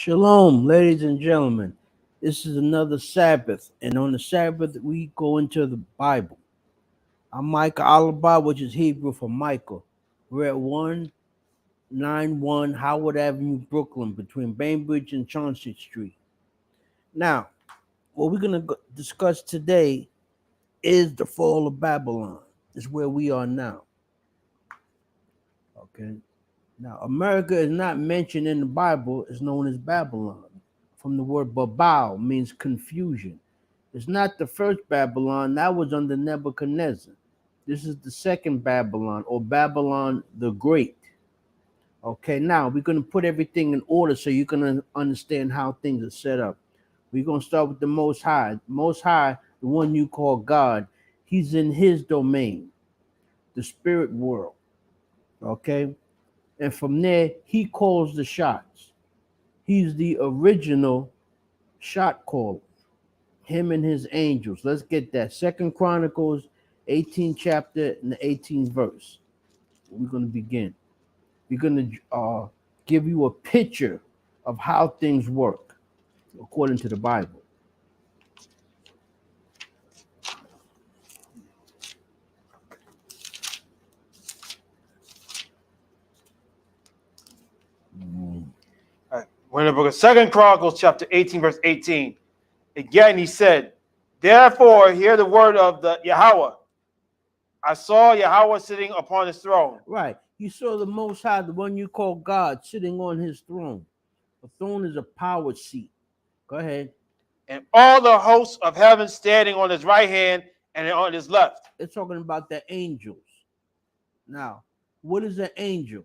Shalom, ladies and gentlemen. This is another Sabbath, and on the Sabbath we go into the Bible. I'm Micah Alaba, which is Hebrew for Michael. We're at 191 Howard Avenue, Brooklyn, between Bainbridge and Chauncey Street. Now, what we're going to discuss today is the fall of Babylon. Is where we are now. Okay. Now, America is not mentioned in the Bible. It's known as Babylon. From the word Babal, means confusion. It's not the first Babylon. That was under Nebuchadnezzar. This is the second Babylon, or Babylon the Great. Okay, now we're going to put everything in order so you can understand how things are set up. We're going to start with the Most High. Most High, the one you call God, he's in his domain, the spirit world. Okay? And from there, he calls the shots. He's the original shot caller. Him and his angels. Let's get that. Second Chronicles, 18th chapter and the 18th verse. We're going to begin. We're going to give you a picture of how things work according to the Bible. All right. We're in the book of Second Chronicles, chapter 18, verse 18. Again, he said, "Therefore, hear the word of the Yahweh. I saw Yahweh sitting upon his throne." Right. You saw the Most High, the one you call God, sitting on his throne. A throne is a power seat. Go ahead. "And all the hosts of heaven standing on his right hand and on his left." It's talking about the angels. Now, what is an angel?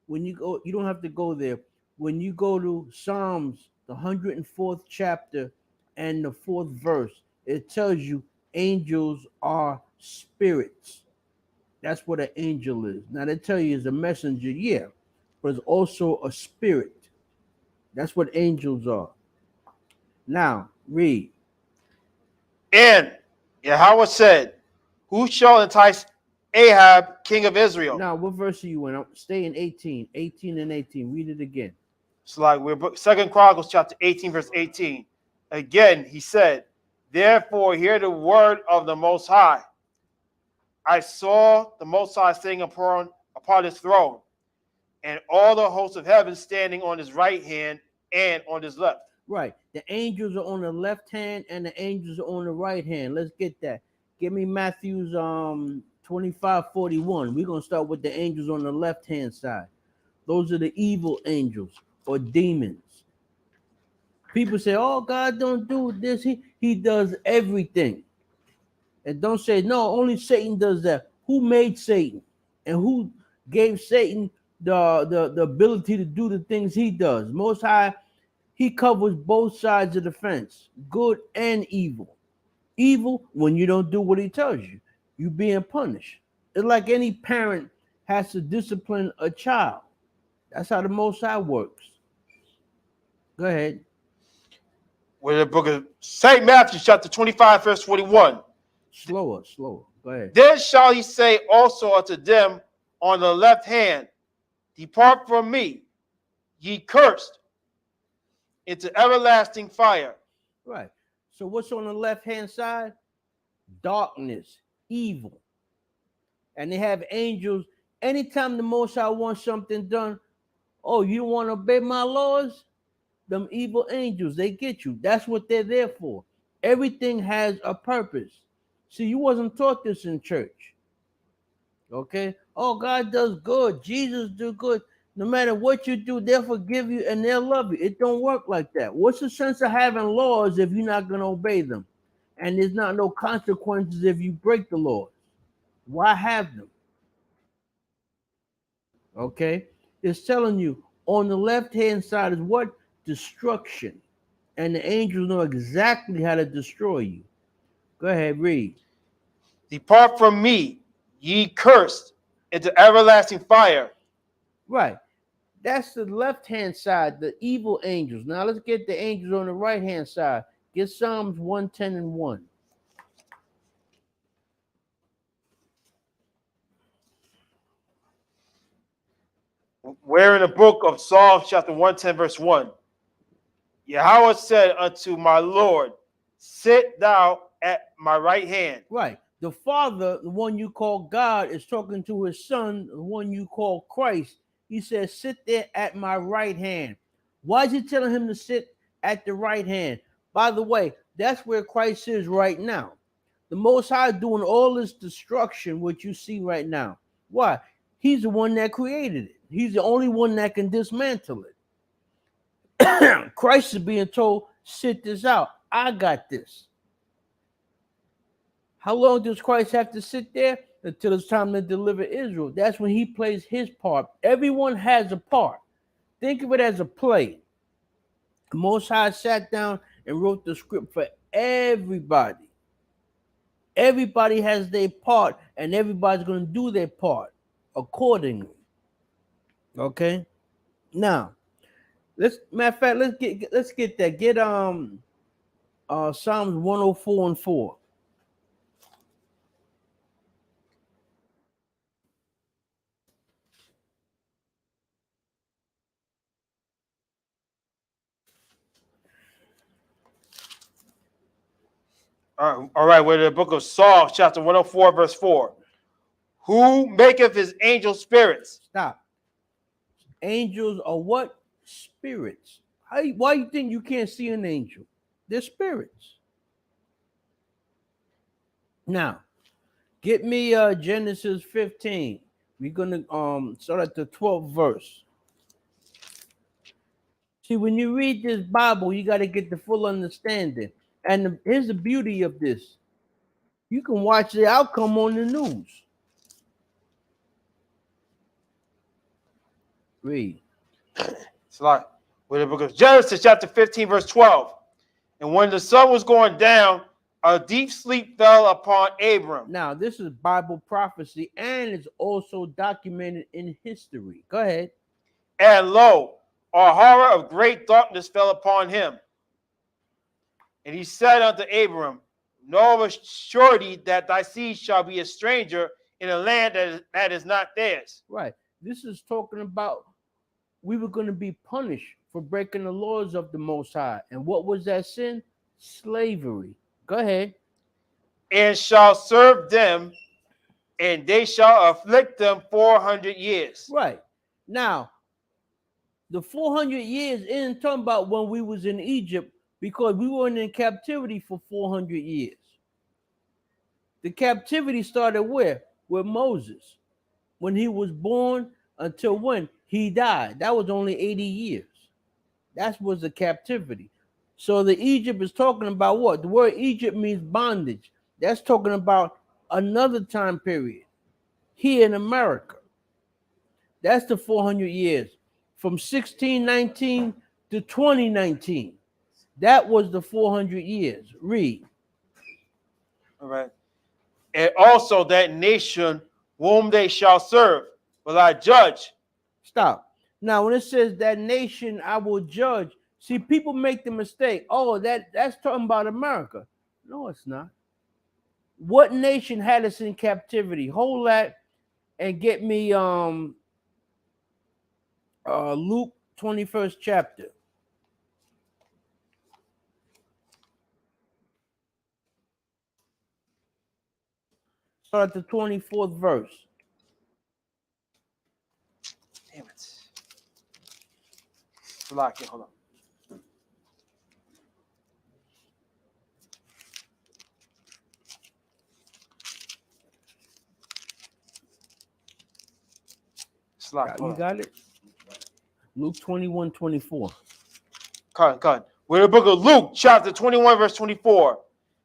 When you go, you don't have to go there. When you go to Psalms, the 104th chapter and the 4th verse, it tells you angels are spirits. That's what an angel is. Now they tell you is a messenger, yeah, but it's also a spirit. That's what angels are. Now read. "And Yahweh said, who shall entice Ahab, king of Israel?" Now what verse are you in? Stay in 18. 18 and 18. Read it again. It's like we're Second Chronicles, chapter 18, verse 18. Again, he said, "Therefore, hear the word of the Most High. I saw the Most High sitting upon his throne, and all the hosts of heaven standing on his right hand and on his left." Right. The angels are on the left hand and the angels are on the right hand. Let's get that. Give me Matthew's 25:41. We're gonna start with the angels on the left hand side. Those are the evil angels or demons. People say, "Oh, God don't do this." He does everything. And don't say, "No, only Satan does that." Who made Satan? And who gave Satan the ability to do the things he does? Most High, he covers both sides of the fence, good and evil. Evil when you don't do what he tells you. You being punished. It's like any parent has to discipline a child. That's how the Most High works. Go ahead. We're in the book of St. Matthew, chapter 25, verse 41. Slower. Go ahead. "Then shall he say also unto them on the left hand, Depart from me, ye cursed, into everlasting fire." Right. So what's on the left hand side? Darkness, evil. And they have angels. Anytime the Most High wants something done, oh, you don't want to obey my laws? Them evil angels, they get you. That's what they're there for. Everything has a purpose. See, you wasn't taught this in church. Okay? Oh, God does good. Jesus do good. No matter what you do, they'll forgive you and they'll love you. It don't work like that. What's the sense of having laws if you're not going to obey them? And there's not no consequences if you break the laws. Why have them? Okay? It's telling you on the left-hand side is what? Destruction. And the angels know exactly how to destroy you. Go ahead, read. "Depart from me, ye cursed, into everlasting fire." Right. That's the left-hand side, the evil angels. Now let's get the angels on the right-hand side. Get Psalms 110 and 1. We're in the book of Psalms, chapter 110, verse 1. Yahweh said unto my Lord, sit thou at my right hand. Right. The Father, the one you call God, is talking to his Son, the one you call Christ. He says, sit there at my right hand. Why is he telling him to sit at the right hand? By the way, that's where Christ is right now. The Most High doing all this destruction, what you see right now. Why? He's the one that created it. He's the only one that can dismantle it. Christ is being told, sit this out. I got this. How long does Christ have to sit there? Until it's time to deliver Israel. That's when he plays his part. Everyone has a part. Think of it as a play. The Most High sat down and wrote the script for everybody. Everybody has their part, and everybody's going to do their part accordingly. Okay. Now, matter of fact, let's get that. Get Psalms 104 and 4. All right, we're in the book of Psalms, chapter 104, verse 4. Who maketh his angel spirits? Stop. Angels are what? Spirits. Why you think you can't see an angel? They're spirits. Now, get me Genesis 15. We're gonna start at the 12th verse. See, when you read this Bible, you got to get the full understanding. And here's the beauty of this: you can watch the outcome on the news. Read. It's like we're in the book of Genesis, chapter 15, verse 12. And when the sun was going down, a deep sleep fell upon Abram. Now, this is Bible prophecy, and it's also documented in history. Go ahead. And lo, a horror of great darkness fell upon him. And he said unto Abram, know of a surety that thy seed shall be a stranger in a land that is not theirs. Right. This is talking about we were going to be punished for breaking the laws of the Most High. And what was that sin? Slavery. Go ahead. And shall serve them, and they shall afflict them 400 years. Right. Now, the 400 years isn't talking about when we was in Egypt, because we weren't in captivity for 400 years. The captivity started where? With Moses. When he was born until when he died. That was only 80 years. That was the captivity. So the Egypt is talking about what? The word Egypt means bondage. That's talking about another time period here in America. That's the 400 years from 1619 to 2019. That was the 400 years. Read. All right. And also that nation whom they shall serve will I judge. Stop. Now, when it says that nation I will judge, see, people make the mistake. Oh, that's talking about America. No, it's not. What nation had us in captivity? Hold that and get me Luke 21st chapter. Start at the 24th verse. Damn it. Lock it. Hold on. You got it? Luke 21:24. Come. We're in the book of Luke, chapter 21, verse 24.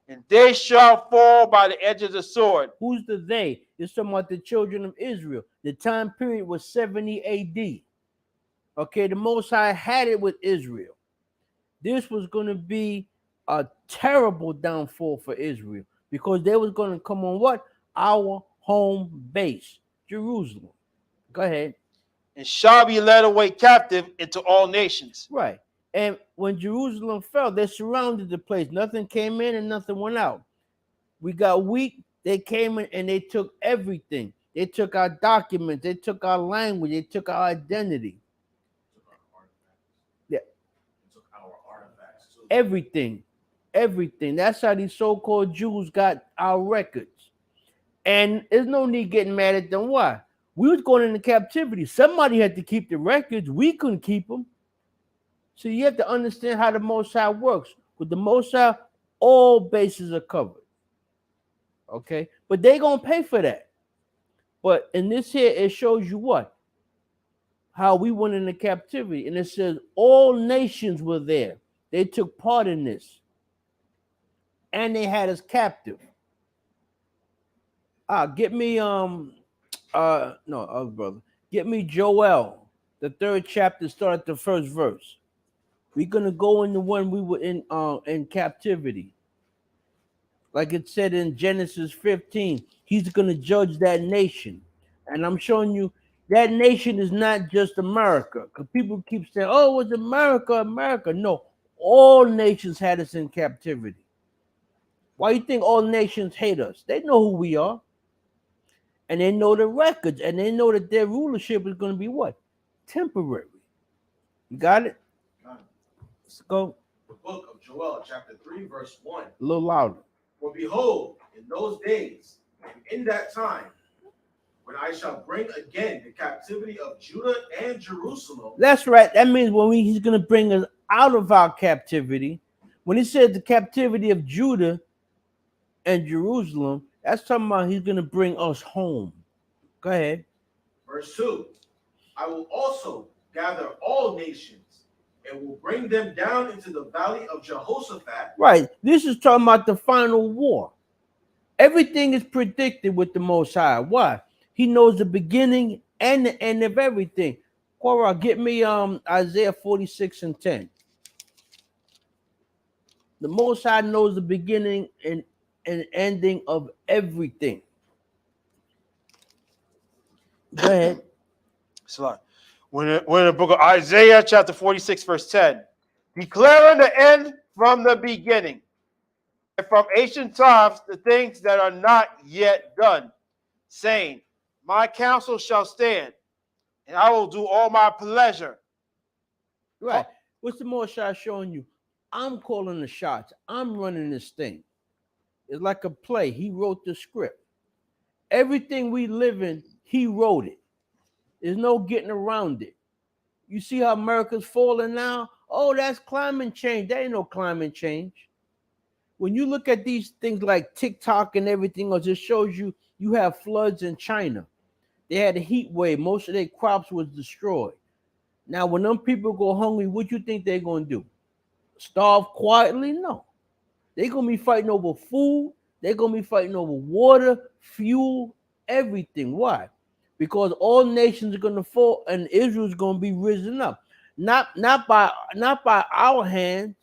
And they shall fall by the edge of the sword. Who's the they? It's talking about the children of Israel. The time period was 70 AD. Okay, the Most High had it with Israel. This was going to be a terrible downfall for Israel, because they was going to come on what? Our home base, Jerusalem. Go ahead. And shall be led away captive into all nations. Right. And when Jerusalem fell, they surrounded the place. Nothing came in and nothing went out. We got weak. They came in and they took everything. They took our documents. They took our language. They took our identity. everything. Everything. That's how these so-called Jews got our records. And there's no need getting mad at them. Why? We was going into captivity. Somebody had to keep the records. We couldn't keep them. So you have to understand how the Most High works. With the Most High, all bases are covered. Okay? But they going to pay for that. But in this here, it shows you what? How we went into captivity. And it says all nations were there. They took part in this. And they had us captive. Get me brother. Get me Joel, the 3rd chapter, start at the 1st verse. We're gonna go into when we were in captivity. Like it said in Genesis 15, he's gonna judge that nation. And I'm showing you that nation is not just America. Because people keep saying, oh, it's America, America. No, all nations had us in captivity. Why do you think all nations hate us? They know who we are. And they know the records, and they know that their rulership is going to be what? Temporary. You got it? Got it. Let's go. The book of Joel, chapter 3, verse 1. A little louder. For behold, in those days, and in that time, when I shall bring again the captivity of Judah and Jerusalem. That's right. That means when he's going to bring us out of our captivity. When he said the captivity of Judah and Jerusalem, that's talking about he's going to bring us home. Go ahead. Verse 2. I will also gather all nations and will bring them down into the valley of Jehoshaphat. Right. This is talking about the final war. Everything is predicted with the Most High. Why? He knows the beginning and the end of everything. Cora, get me Isaiah 46 and 10. The Most High knows the beginning and ending of everything. Go ahead. We're in the book of Isaiah, chapter 46, verse 10. Declaring the end from the beginning, and from ancient times the things that are not yet done, saying, my counsel shall stand, and I will do all my pleasure. Right. What's the Most High showing you? I'm calling the shots. I'm running this thing. It's like a play. He wrote the script. Everything we live in, he wrote it. There's no getting around it. You see how America's falling now? Oh, that's climate change. There ain't no climate change. When you look at these things like TikTok and everything else, it shows you have floods in China. They had a heat wave. Most of their crops was destroyed. Now, when them people go hungry, what you think they're going to do? Starve quietly? No. They're going to be fighting over food. They're going to be fighting over water, fuel, everything. Why? Because all nations are going to fall and Israel's going to be risen up. Not by our hands.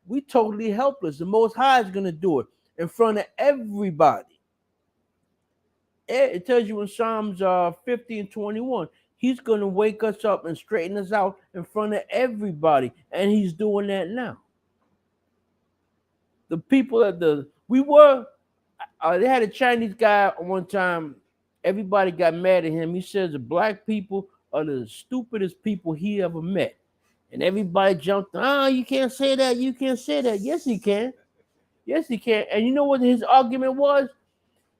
We totally helpless. The Most High is going to do it in front of everybody. It tells you in Psalms 50 and 21, he's going to wake us up and straighten us out in front of everybody. And he's doing that now. The people they had a Chinese guy one time. Everybody got mad at him. He says the black people are the stupidest people he ever met. And everybody jumped, you can't say that. You can't say that. Yes, he can. Yes, he can. And you know what his argument was?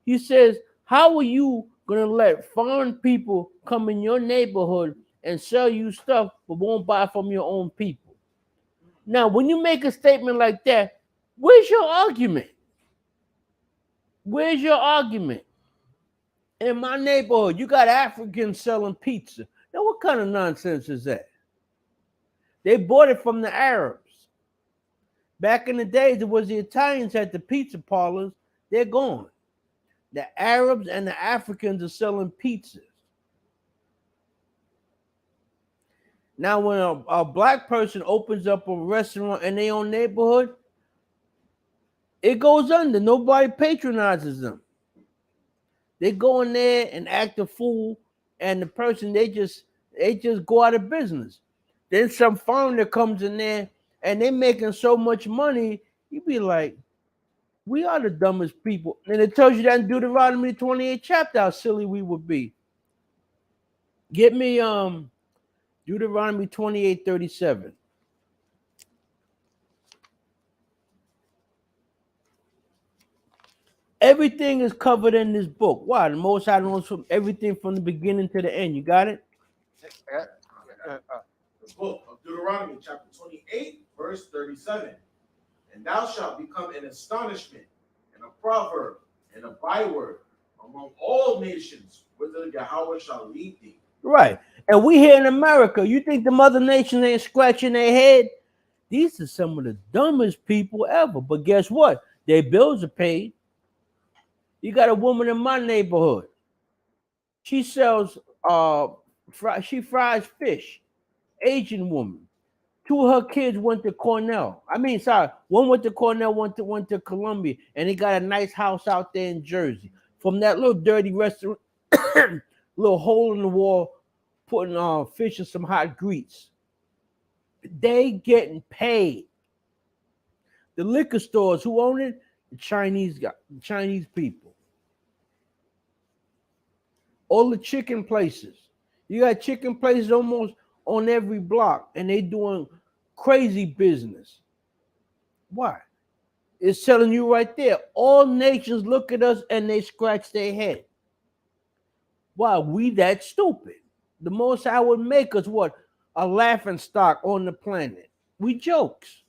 He says, how are you going to let foreign people come in your neighborhood and sell you stuff but won't buy from your own people? Now, when you make a statement like that, where's your argument? Where's your argument? In my neighborhood, you got Africans selling pizza. Now, what kind of nonsense is that? They bought it from the Arabs. Back in the days, it was the Italians had the pizza parlors. They're gone. The Arabs and the Africans are selling pizzas. Now, when a black person opens up a restaurant in their own neighborhood, it goes under. Nobody patronizes them. They go in there and act a fool, and the person, they just go out of business. Then some foreigner comes in there, and they're making so much money, you be like, we are the dumbest people. And it tells you that in Deuteronomy 28 chapter how silly we would be. Get me Deuteronomy 28:37. Everything is covered in this book. Why? The Most High knows from everything from the beginning to the end. You got it? The book of Deuteronomy, chapter 28, verse 37. And thou shalt become an astonishment and a proverb and a byword among all nations, whither Yahweh shall lead thee. Right. And we here in America, you think the mother nation ain't scratching their head? These are some of the dumbest people ever. But guess what? Their bills are paid. You got a woman in my neighborhood. She sells she fries fish. Asian woman. Two of her kids went to Cornell. One went to Cornell, went to Columbia, and they got a nice house out there in Jersey. From that little dirty restaurant, little hole in the wall, putting fish and some hot grease. They getting paid. The liquor stores, who own it? The Chinese people. All the chicken places. You got chicken places almost on every block, and they doing crazy business. Why? It's telling you right there. All nations look at us and they scratch their head. Why? We that stupid. The Most High would make us what? A laughing stock on the planet. We jokes.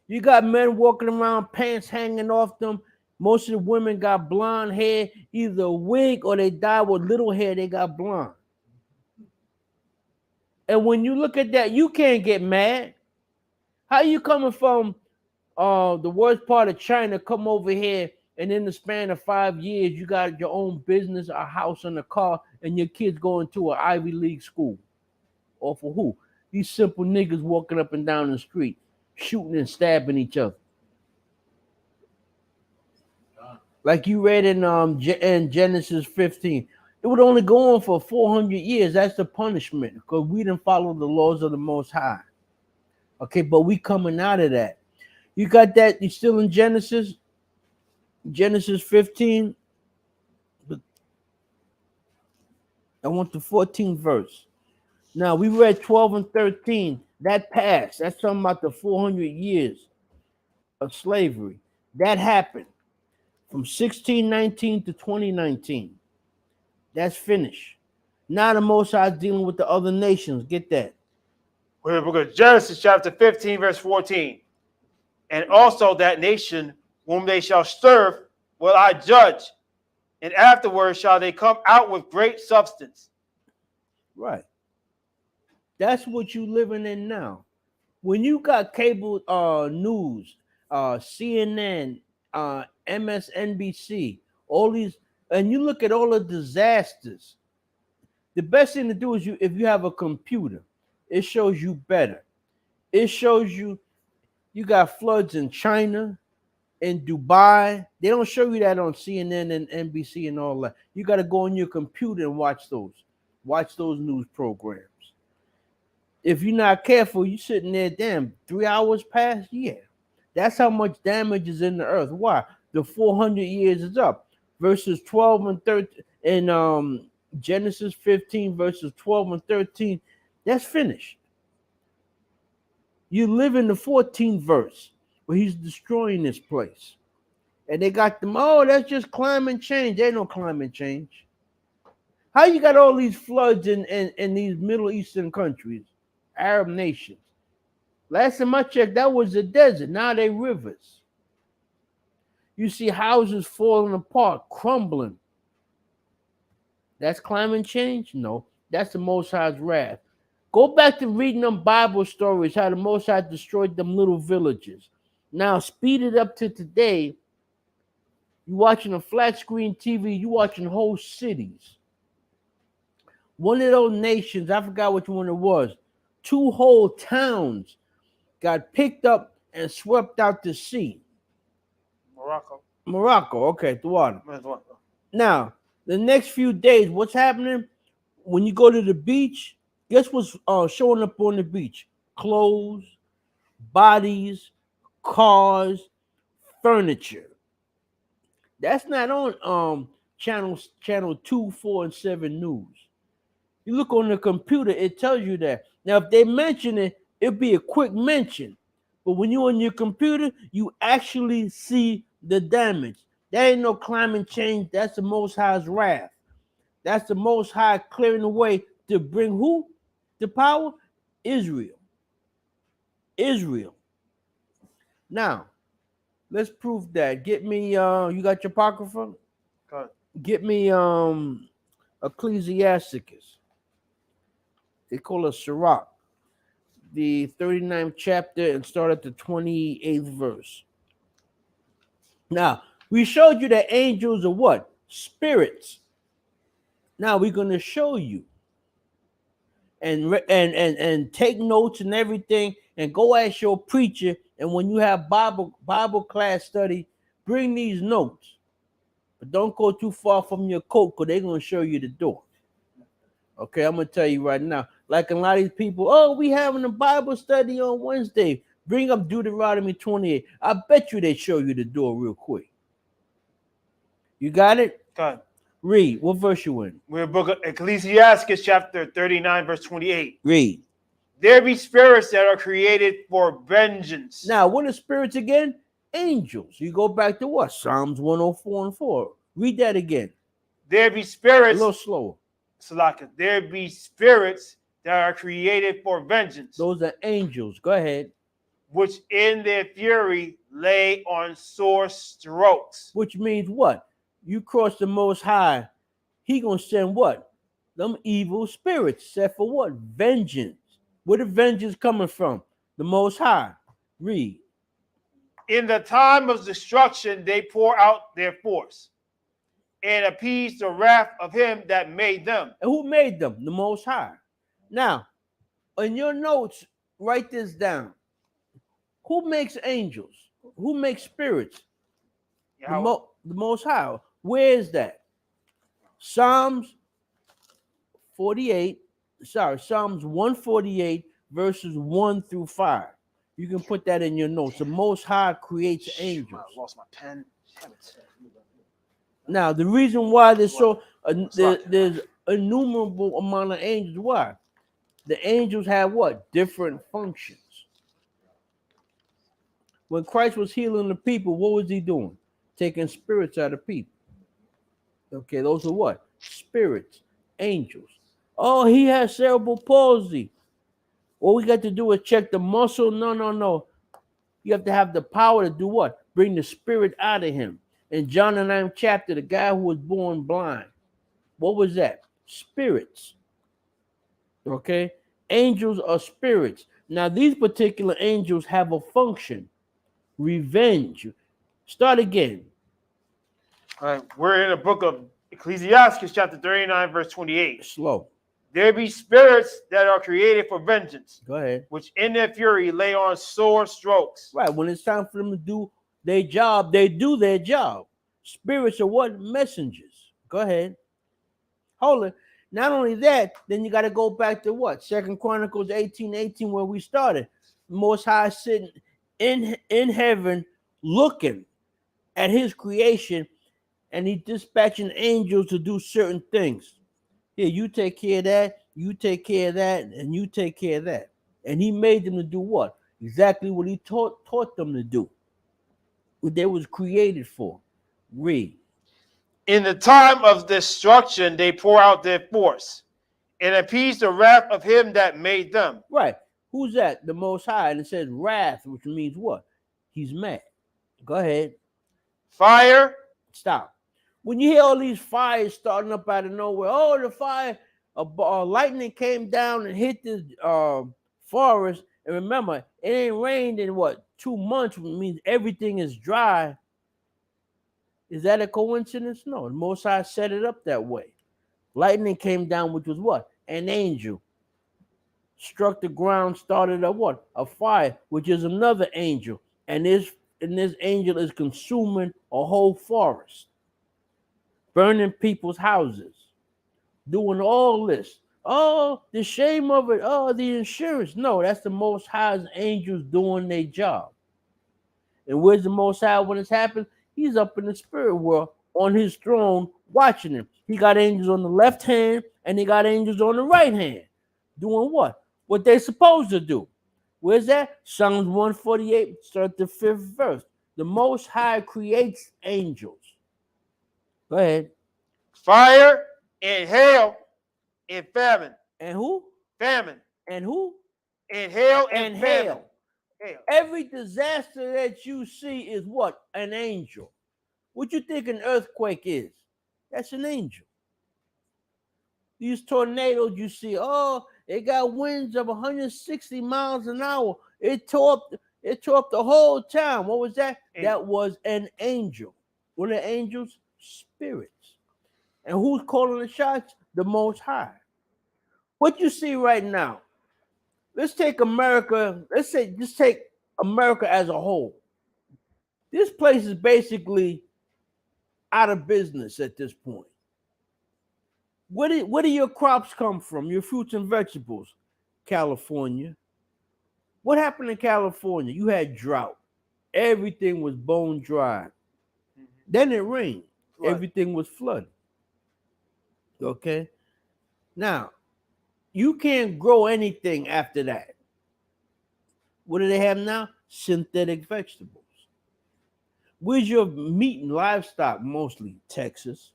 You got men walking around, pants hanging off them. Most of the women got blonde hair, either a wig or they die with little hair, they got blonde. And when you look at that, you can't get mad. How you coming from the worst part of China, come over here, and in the span of 5 years, you got your own business, a house, and a car, and your kids going to an Ivy League school? Or for who? These simple niggas walking up and down the street, shooting and stabbing each other. Like you read in Genesis 15. It would only go on for 400 years. That's the punishment, because we didn't follow the laws of the Most High. Okay, but we coming out of that. You got that? You still in Genesis? Genesis 15. I want the 14th verse. Now, we read 12 and 13. That passed. That's talking about the 400 years of slavery. That happened from 1619 to 2019. That's finished. Now the Most High is dealing with the other nations. Get that. We're going to Genesis chapter 15, verse 14. And also that nation whom they shall serve will I judge, and afterwards shall they come out with great substance. Right. That's what you living in now. When you got cable news, CNN, MSNBC, all these, and you look at all the disasters, the best thing to do is if you have a computer, it shows you better. It shows you got floods in China, in Dubai. They don't show you that on CNN and NBC and all that. You got to go on your computer and watch those news programs. If you're not careful, you're sitting there, damn, 3 hours past, yeah. That's how much damage is in the earth. Why? The 400 years is up. Verses 12 and 13 in Genesis 15, verses 12 and 13, that's finished. You live in the 14th verse where he's destroying this place. And they got them, oh, that's just climate change. There ain't no climate change. How you got all these floods in these Middle Eastern countries, Arab nations? Last time I checked, that was a desert. Now they rivers. You see houses falling apart, crumbling. That's climate change? No, that's the Most High's wrath. Go back to reading them Bible stories, how the Most High destroyed them little villages. Now speed it up to today. You watching a flat screen TV, you watching whole cities. One of those nations, I forgot which one it was, 2 whole towns got picked up and swept out to sea. Morocco, okay, the water. Now, the next few days, what's happening? When you go to the beach, guess what's showing up on the beach? Clothes, bodies, cars, furniture. That's not on channel 2, 4, and 7 news. You look on the computer, it tells you that. Now, if they mention it, it'll be a quick mention. But when you're on your computer, you actually see the damage. That ain't no climate change. That's the Most High's wrath. That's the Most High clearing the way to bring who to power? Israel. Israel. Now, let's prove that. Get me you got your apocrypha? Go ahead. Get me Ecclesiasticus. They call it Sirach. The 39th chapter and start at the 28th verse. Now, we showed you that angels are what? Spirits. Now we're going to show you and take notes and everything and go ask your preacher, and when you have Bible class study, bring these notes. But don't go too far from your coat because they're going to show you the door. Okay, I'm going to tell you right now. Like a lot of these people, oh, we having a Bible study on Wednesday. Bring up Deuteronomy 28. I bet you they show you the door real quick. You got it? Go ahead. Read. What verse you in? We're in the book of Ecclesiastes, chapter 39, verse 28. Read. There be spirits that are created for vengeance. Now, what are spirits again? Angels. You go back to what? Psalms 104 and 4. Read that again. There be A spirits, little slower. Salaka, there be spirits that are created for vengeance, Those are angels. Go ahead. which in their fury lay on sore strokes. Which means what? You cross the Most High, he gonna send what? Them evil spirits set for what? Vengeance. Where the vengeance coming from? The Most High. Read. In the time of destruction, they pour out their force and appease the wrath of him that made them. And who made them? The Most High. Now, in your notes, write this down. Who makes angels? Who makes spirits? Yahweh. The Most High. Where is that? Psalms 148, verses 1 through 5. You can put that in your notes. The Most High creates angels. I lost my pen. Now, the reason why there's there's innumerable amount of angels, why? The angels have what? Different functions. When Christ was healing the people, what was he doing? Taking spirits out of people. Okay, those are what? Spirits, angels. Oh, he has cerebral palsy. All we got to do is check the muscle. No. You have to have the power to do what? Bring the spirit out of him. In John the 9th chapter, the guy who was born blind. What was that? Spirits. Okay? Angels are spirits. Now, these particular angels have a function. Revenge. Start again. All right, we're in the book of Ecclesiastes, chapter 39, verse 28. Slow. There be spirits that are created for vengeance, Go ahead. which in their fury lay on sore strokes. Right. When it's time for them to do their job, they do their job. Spirits are what? Messengers. Go ahead. Hold it. Not only that, then you got to go back to what? 2 Chronicles 18:18, where we started. Most High sitting in heaven looking at his creation, and he dispatching angels to do certain things. Here, you take care of that, you take care of that, and you take care of that. And he made them to do what? Exactly what he taught them to do. What they was created for. Read. In the time of destruction, they pour out their force and appease the wrath of him that made them. Right. Who's that? The Most High. And it says wrath, which means what? He's mad. Go ahead. Fire. Stop. When you hear all these fires starting up out of nowhere, oh, the fire, lightning came down and hit the forest. And remember, it ain't rained in what? 2 months, which means everything is dry. Is that a coincidence? No. The Most High set it up that way. Lightning came down, which was what? An angel. Struck the ground, started a what? A fire, which is another angel. And this angel is consuming a whole forest. Burning people's houses. Doing all this. Oh, the shame of it. Oh, the insurance. No, that's the Most High's angels doing their job. And where's the Most High when it's happened? He's up in the spirit world on his throne watching him. He got angels on the left hand and he got angels on the right hand. Doing what? What they're supposed to do. Where's that? Psalms 148, start the 5th verse. The Most High creates angels. Go ahead. Fire and hail and famine. And who? Famine. And who? And hail and, And famine. hail. Hail. Every disaster that you see is what? An angel. What you think an earthquake is? That's an angel. These tornadoes you see, oh, it got winds of 160 miles an hour. It tore up the whole town. What was that? Angel. That was an angel. What are angels? Spirits. And who's calling the shots? The Most High. What you see right now, let's take America, just take America as a whole. This place is basically out of business at this point. Where do your crops come from? Your fruits and vegetables? California. What happened in California? You had drought. Everything was bone dry. Mhm. Then it rained. Flood. Everything was flooded. Okay? Now, you can't grow anything after that. What do they have now? Synthetic vegetables. Where's your meat and livestock? Mostly Texas.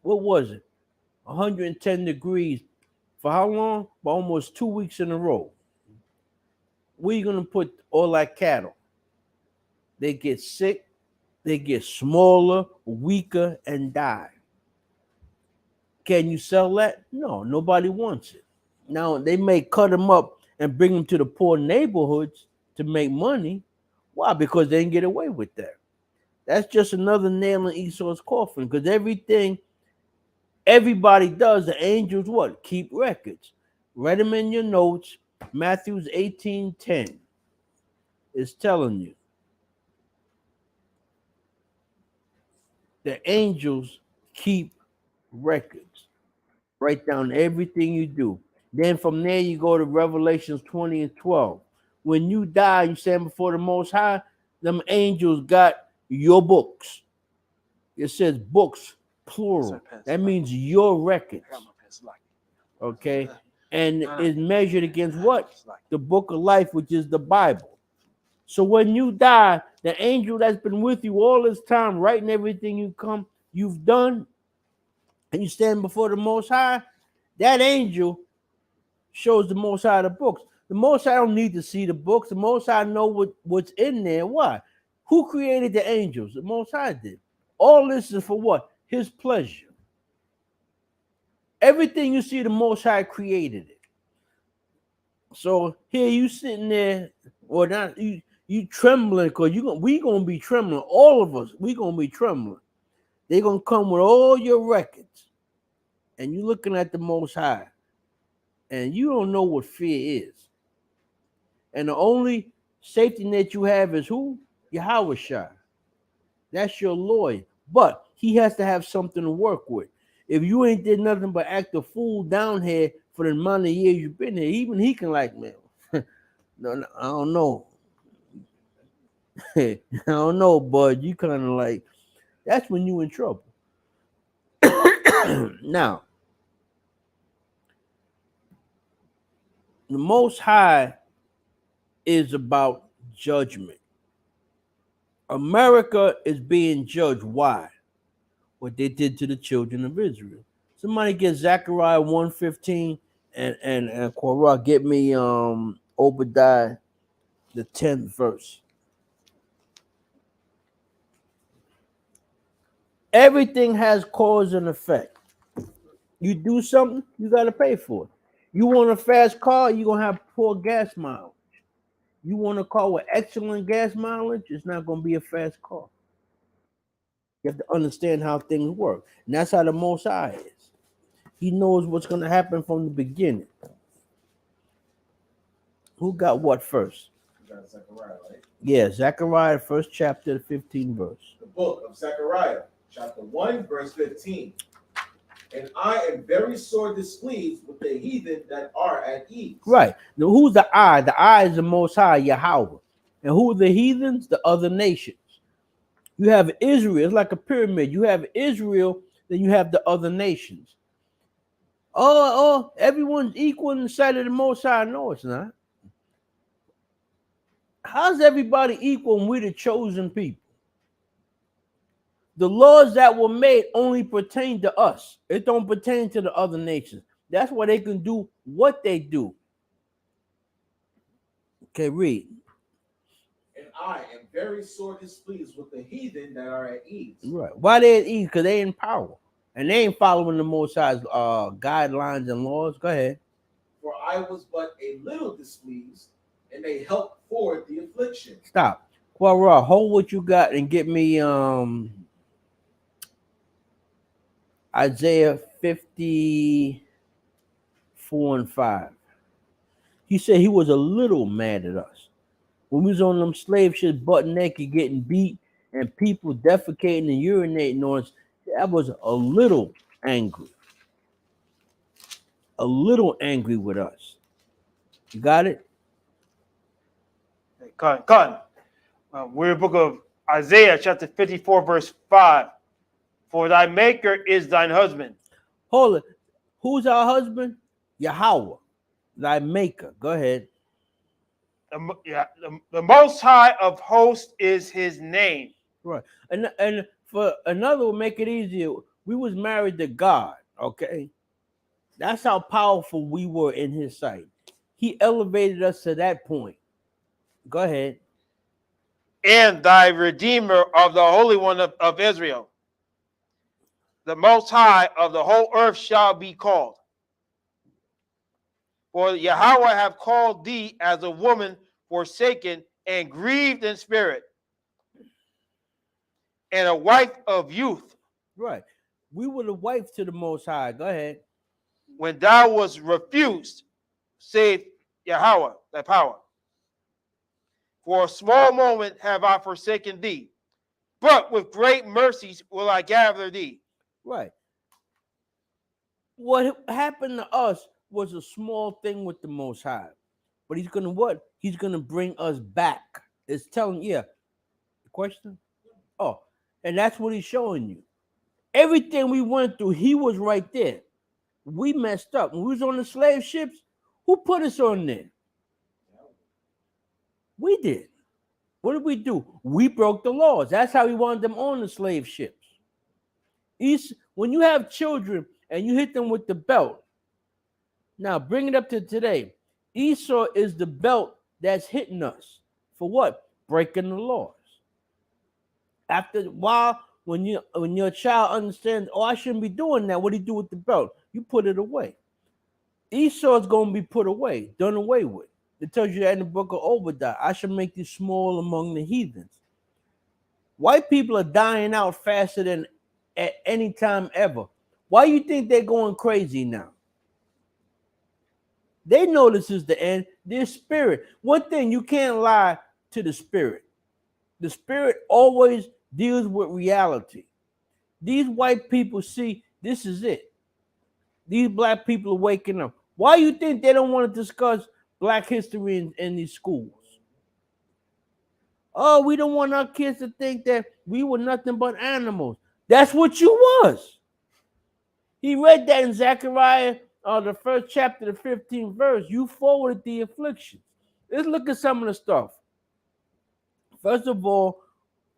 What was it? 110 degrees for how long? For almost 2 weeks in a row. Where you gonna put all that cattle? They get sick, they get smaller, weaker, and die. Can you sell that? No, nobody wants it. Now they may cut them up and bring them to the poor neighborhoods to make money. Why? Because they didn't get away with that. That's just another nail in Esau's coffin. Because everybody does, the angels what? Keep records. Write them in your notes. Matthew 18:10 is telling you the angels keep records. Write down everything you do. Then from there you go to Revelations 20 and 12. When you die, you stand before the Most High, them angels got your books. It says books, plural. That means your records. Okay? And is measured against what? The book of life, which is the Bible. So when you die, the angel that's been with you all this time, writing everything you've done, and you stand before the Most High, that angel shows the Most High the books. The Most High don't need to see the books. The Most High know what's in there. Why? Who created the angels? The Most High did. All this is for what? His pleasure. Everything you see, the Most High created it. So here you sitting there, or not you trembling, because we gonna be trembling. All of us, we gonna be trembling. They're gonna come with all your records, and you looking at the Most High, and you don't know what fear is. And the only safety net you have is who? Yahweh Shai. That's your lawyer. But he has to have something to work with. If you ain't did nothing but act a fool down here for the amount of years you've been here, even he can like, man, no, I don't know. I don't know, bud. You kind of like, that's when you in trouble. Now, the Most High is about judgment. America is being judged. Why? What they did to the children of Israel. Somebody get Zechariah 1:15 and Korah, get me Obadiah the 10th verse. Everything has cause and effect. You do something, you got to pay for it. You want a fast car, you're going to have poor gas mileage. You want a car with excellent gas mileage, it's not going to be a fast car. You have to understand how things work. And that's how the Most High is. He knows what's going to happen from the beginning. Who got what first? You got Zechariah, right? Yeah, Zechariah, first chapter, 15 verse. The book of Zechariah, chapter 1, verse 15. And I am very sore displeased with the heathen that are at ease. Right. Now, who's the I? The I is the Most High, Yahweh. And who are the heathens? The other nations. You have Israel. It's like a pyramid. You have Israel, then you have the other nations. Oh, everyone's equal in the sight of the Most High. No, it's not. How's everybody equal when we're the chosen people? The laws that were made only pertain to us. It don't pertain to the other nations. That's why they can do what they do. Okay, read. And I am very sore displeased with the heathen that are at ease. Right. Why they at ease? Because they in power. And they ain't following the Most High's guidelines and laws. Go ahead. For I was but a little displeased, and they helped forward the affliction. Stop. Well, Raw, hold what you got and get me Isaiah 54 and 5. He said he was a little mad at us. When we was on them slave ships, butt naked, getting beat, and people defecating and urinating on us, that was a little angry. A little angry with us. You got it? Con. We're in the book of Isaiah, chapter 54, verse 5. For thy maker is thine husband. Hold it. Who's our husband? Yahweh, thy maker. Go ahead. The Most High of hosts is his name. Right. And for another will make it easier, we was married to God, okay? That's how powerful we were in his sight. He elevated us to that point. Go ahead. And thy Redeemer of the Holy One of Israel. The Most High of the whole earth shall be called. For Yahweh have called thee as a woman forsaken and grieved in spirit, and a wife of youth. Right. We were the wife to the Most High. Go ahead. When thou was refused, save Yahweh, thy power. For a small moment have I forsaken thee, but with great mercies will I gather thee. Right. What happened to us was a small thing with the Most High. But he's going to what? He's going to bring us back. It's telling, yeah. Question? Oh, and that's what he's showing you. Everything we went through, he was right there. We messed up. When we was on the slave ships, who put us on there? We did. What did we do? We broke the laws. That's how he wanted them on the slave ships. When you have children and you hit them with the belt, now bring it up to today. Esau is the belt that's hitting us. For what? Breaking the laws. After a while, when your child understands, oh, I shouldn't be doing that, what do you do with the belt? You put it away. Esau is going to be put away, done away with. It tells you that in the book of Obadiah. I shall make you small among the heathens. White people are dying out faster than at any time ever. Why you think they're going crazy now? They know this is the end. Their spirit. One thing, you can't lie to the spirit. The spirit always deals with reality. These white people see this is it. These black people are waking up. Why you think they don't want to discuss black history in these schools? Oh, we don't want our kids to think that we were nothing but animals. That's what you was. He read that in Zechariah, the first chapter, the 15th verse. You forwarded the afflictions. Let's look at some of the stuff. First of all,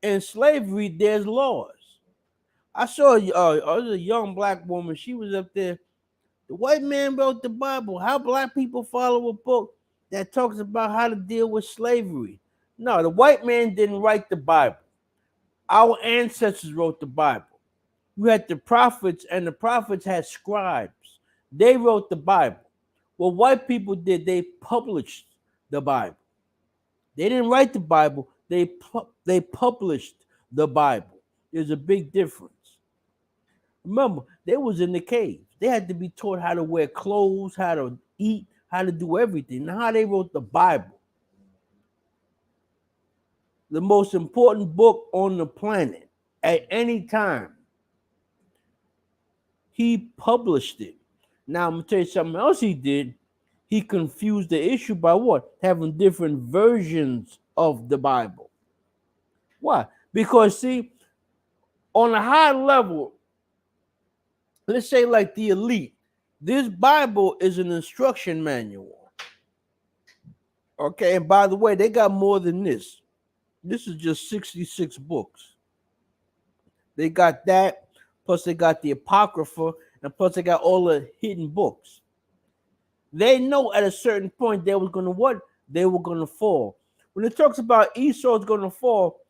in slavery, there's laws. I saw a young black woman. She was up there. The white man wrote the Bible. How black people follow a book that talks about how to deal with slavery? No, the white man didn't write the Bible. Our ancestors wrote the Bible. You had the prophets, and the prophets had scribes. They wrote the Bible. What white people did, they published the Bible. They didn't write the Bible. They published the Bible. There's a big difference. Remember, they was in the caves. They had to be taught how to wear clothes, how to eat, how to do everything. Now, how they wrote the Bible, the most important book on the planet at any time. He published it. Now, I'm going to tell you something else he did. He confused the issue by what? Having different versions of the Bible. Why? Because, see, on a high level, let's say like the elite, this Bible is an instruction manual. Okay, and by the way, they got more than this. This is just 66 books. They got that, plus they got the Apocrypha, and plus they got all the hidden books. They know at a certain point they was gonna what? They were gonna fall. When it talks about Esau's gonna fall,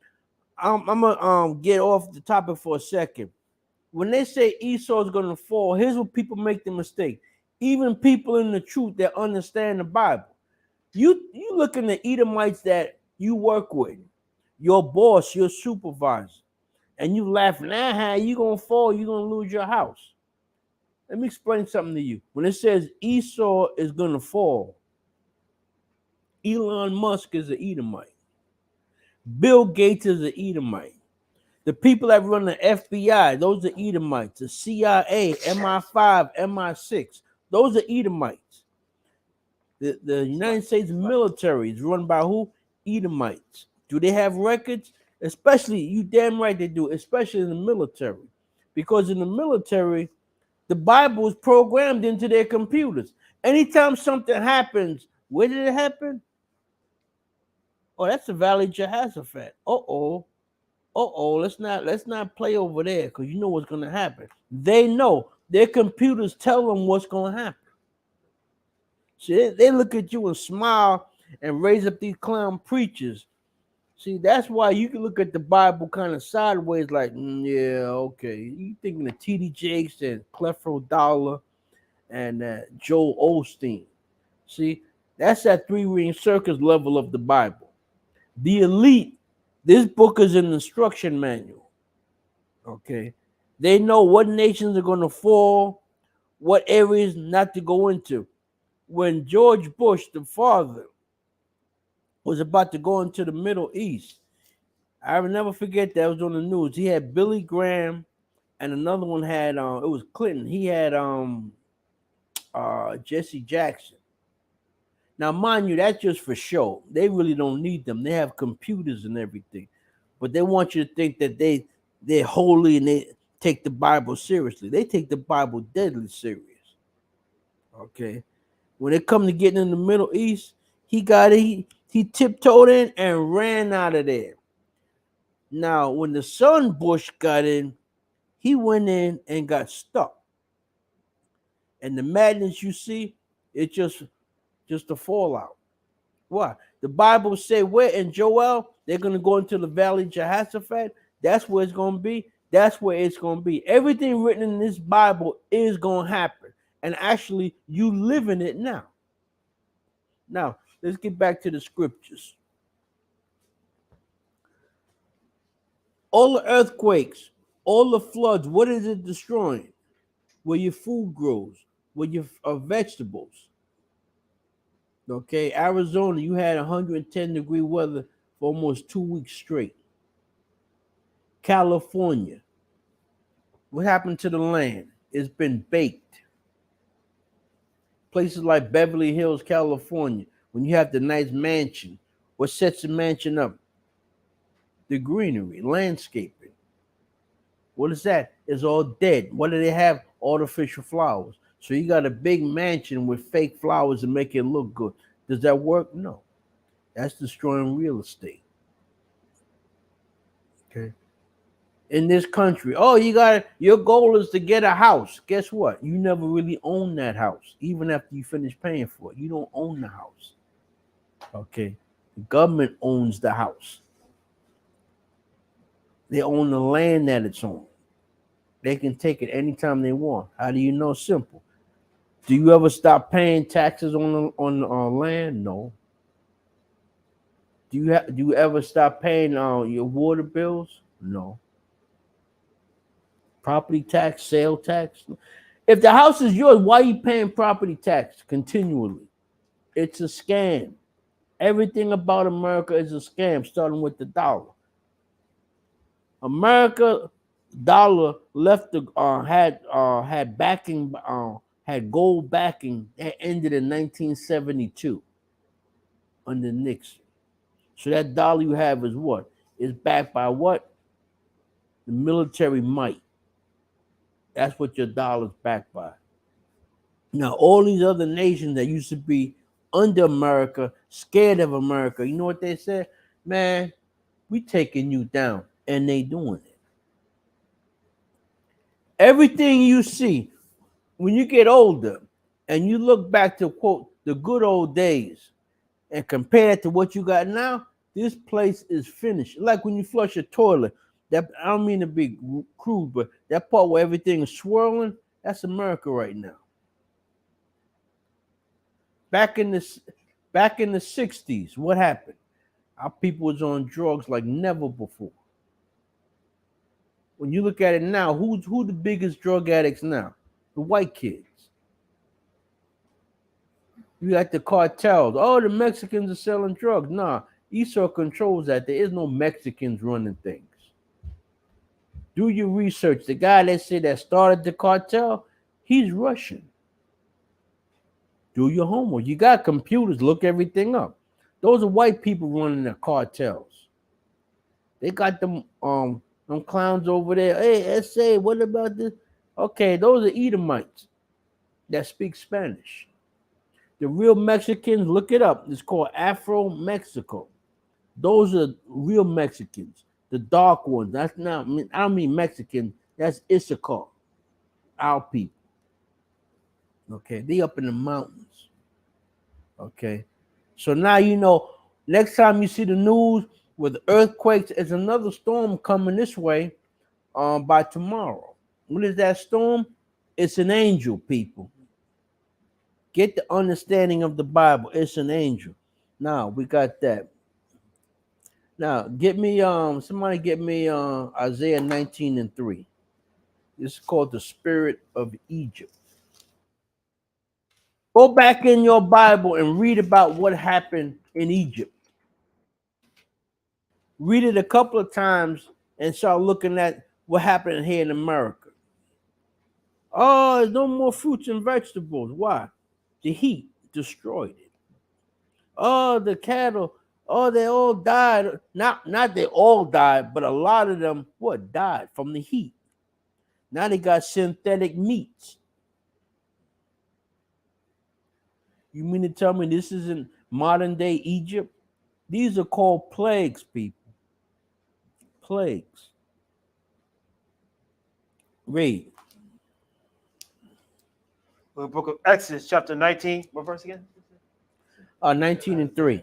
I'm gonna get off the topic for a second. When they say Esau's gonna fall, here's what people make the mistake. Even people in the truth that understand the Bible. You looking at Edomites that you work with, your boss, your supervisor, and you laughing, how you gonna fall, you gonna lose your house. Let me explain something to you. When it says Esau is gonna fall, Elon Musk is an Edomite. Bill Gates is an Edomite. The people that run the FBI, those are Edomites. The CIA, MI5, MI6, those are Edomites. The United States military is run by who? Edomites. Do they have records? Especially, you damn right they do, especially in the military. Because in the military, the Bible is programmed into their computers. Anytime something happens, where did it happen? Oh, that's the Valley of Jehoshaphat. Let's not play over there, because you know what's gonna happen. They know. Their computers tell them what's gonna happen. See, they look at you and smile and raise up these clown preachers. See, that's why you can look at the Bible kind of sideways, like, yeah, okay. You thinking of T.D. Jakes and Creflo Dollar and Joel Osteen. See, that's that three-ring circus level of the Bible. The elite, this book is an instruction manual. Okay. They know what nations are going to fall, what areas not to go into. When George Bush, the father, was about to go into the Middle East, I will never forget that was on the news. He had Billy Graham, and another one had it was Clinton. He had Jesse Jackson. Now, mind you, that's just for show. They really don't need them. They have computers and everything, but they want you to think that they're holy and they take the Bible seriously. They take the Bible deadly serious. Okay, when it comes to getting in the Middle East, he tiptoed in and ran out of there. Now, when the son Bush got in, he went in and got stuck. And the madness you see, it's just a fallout. Why? The Bible say where in Joel they're gonna go into the valley of Jehoshaphat. That's where it's gonna be. That's where it's gonna be. Everything written in this Bible is gonna happen, and actually, you live in it now. Now, let's get back to the scriptures. All the earthquakes, all the floods, what is it destroying? Where your food grows, where your vegetables. Okay, Arizona, you had 110-degree weather for almost 2 weeks straight. California, what happened to the land? It's been baked. Places like Beverly Hills, California, when you have the nice mansion, what sets the mansion up? The greenery, landscaping. What is that? It's all dead. What do they have? Artificial flowers. So you got a big mansion with fake flowers to make it look good. Does that work? No. That's destroying real estate. Okay. In this country, oh, your goal is to get a house. Guess what? You never really own that house. Even after you finish paying for it, you don't own the house. Okay. The government owns the house. They own the land that it's on. They can take it anytime they want. How do you know? Simple. Do you ever stop paying taxes on land? No. Do you ever stop paying your water bills? No. Property tax, sale tax. If the house is yours, why are you paying property tax continually? It's a scam. Everything about America is a scam, starting with the dollar. America dollar left the had backing had gold backing that ended in 1972 under Nixon. So that dollar you have is what? Is backed by what? The military might. That's what your dollar's backed by. Now, all these other nations that used to be under America, scared of America, you know what they said? Man, we taking you down. And they doing it. Everything you see when you get older and you look back to quote the good old days and compare it to what you got now, this place is finished. Like when you flush a toilet, that I don't mean to be crude, but that part where everything is swirling, that's America right now. Back in the 60s, what happened? Our people was on drugs like never before. When you look at it now, who the biggest drug addicts now? The white kids. You got the cartels. Oh, the Mexicans are selling drugs. Nah, Esau controls that. There is no Mexicans running things. Do your research. The guy that started the cartel, he's Russian. Do your homework. You got computers. Look everything up. Those are white people running the cartels. They got them clowns over there. Hey, SA, what about this? Okay, those are Edomites that speak Spanish. The real Mexicans, look it up. It's called Afro Mexico. Those are real Mexicans. The dark ones. That's not. I don't mean Mexican. That's Issachar. Our people. Okay, they up in the mountains. Okay, so now you know. Next time you see the news with earthquakes, there's another storm coming this way. By tomorrow. What is that storm? It's an angel, people. Get the understanding of the Bible. It's an angel. Now we got that. Now get me somebody get me Isaiah 19:3. This is called the spirit of Egypt. Go back in your Bible and read about what happened in Egypt. Read it a couple of times and start looking at what happened here in America. Oh, there's no more fruits and vegetables. Why? The heat destroyed it. Oh, the cattle. Oh, they all died. Not they all died, but a lot of them died from the heat. Now they got synthetic meats. You mean to tell me this isn't modern day Egypt? These are called plagues, people. Plagues. Read. The book of Exodus, chapter 19. What verse again? 19:3.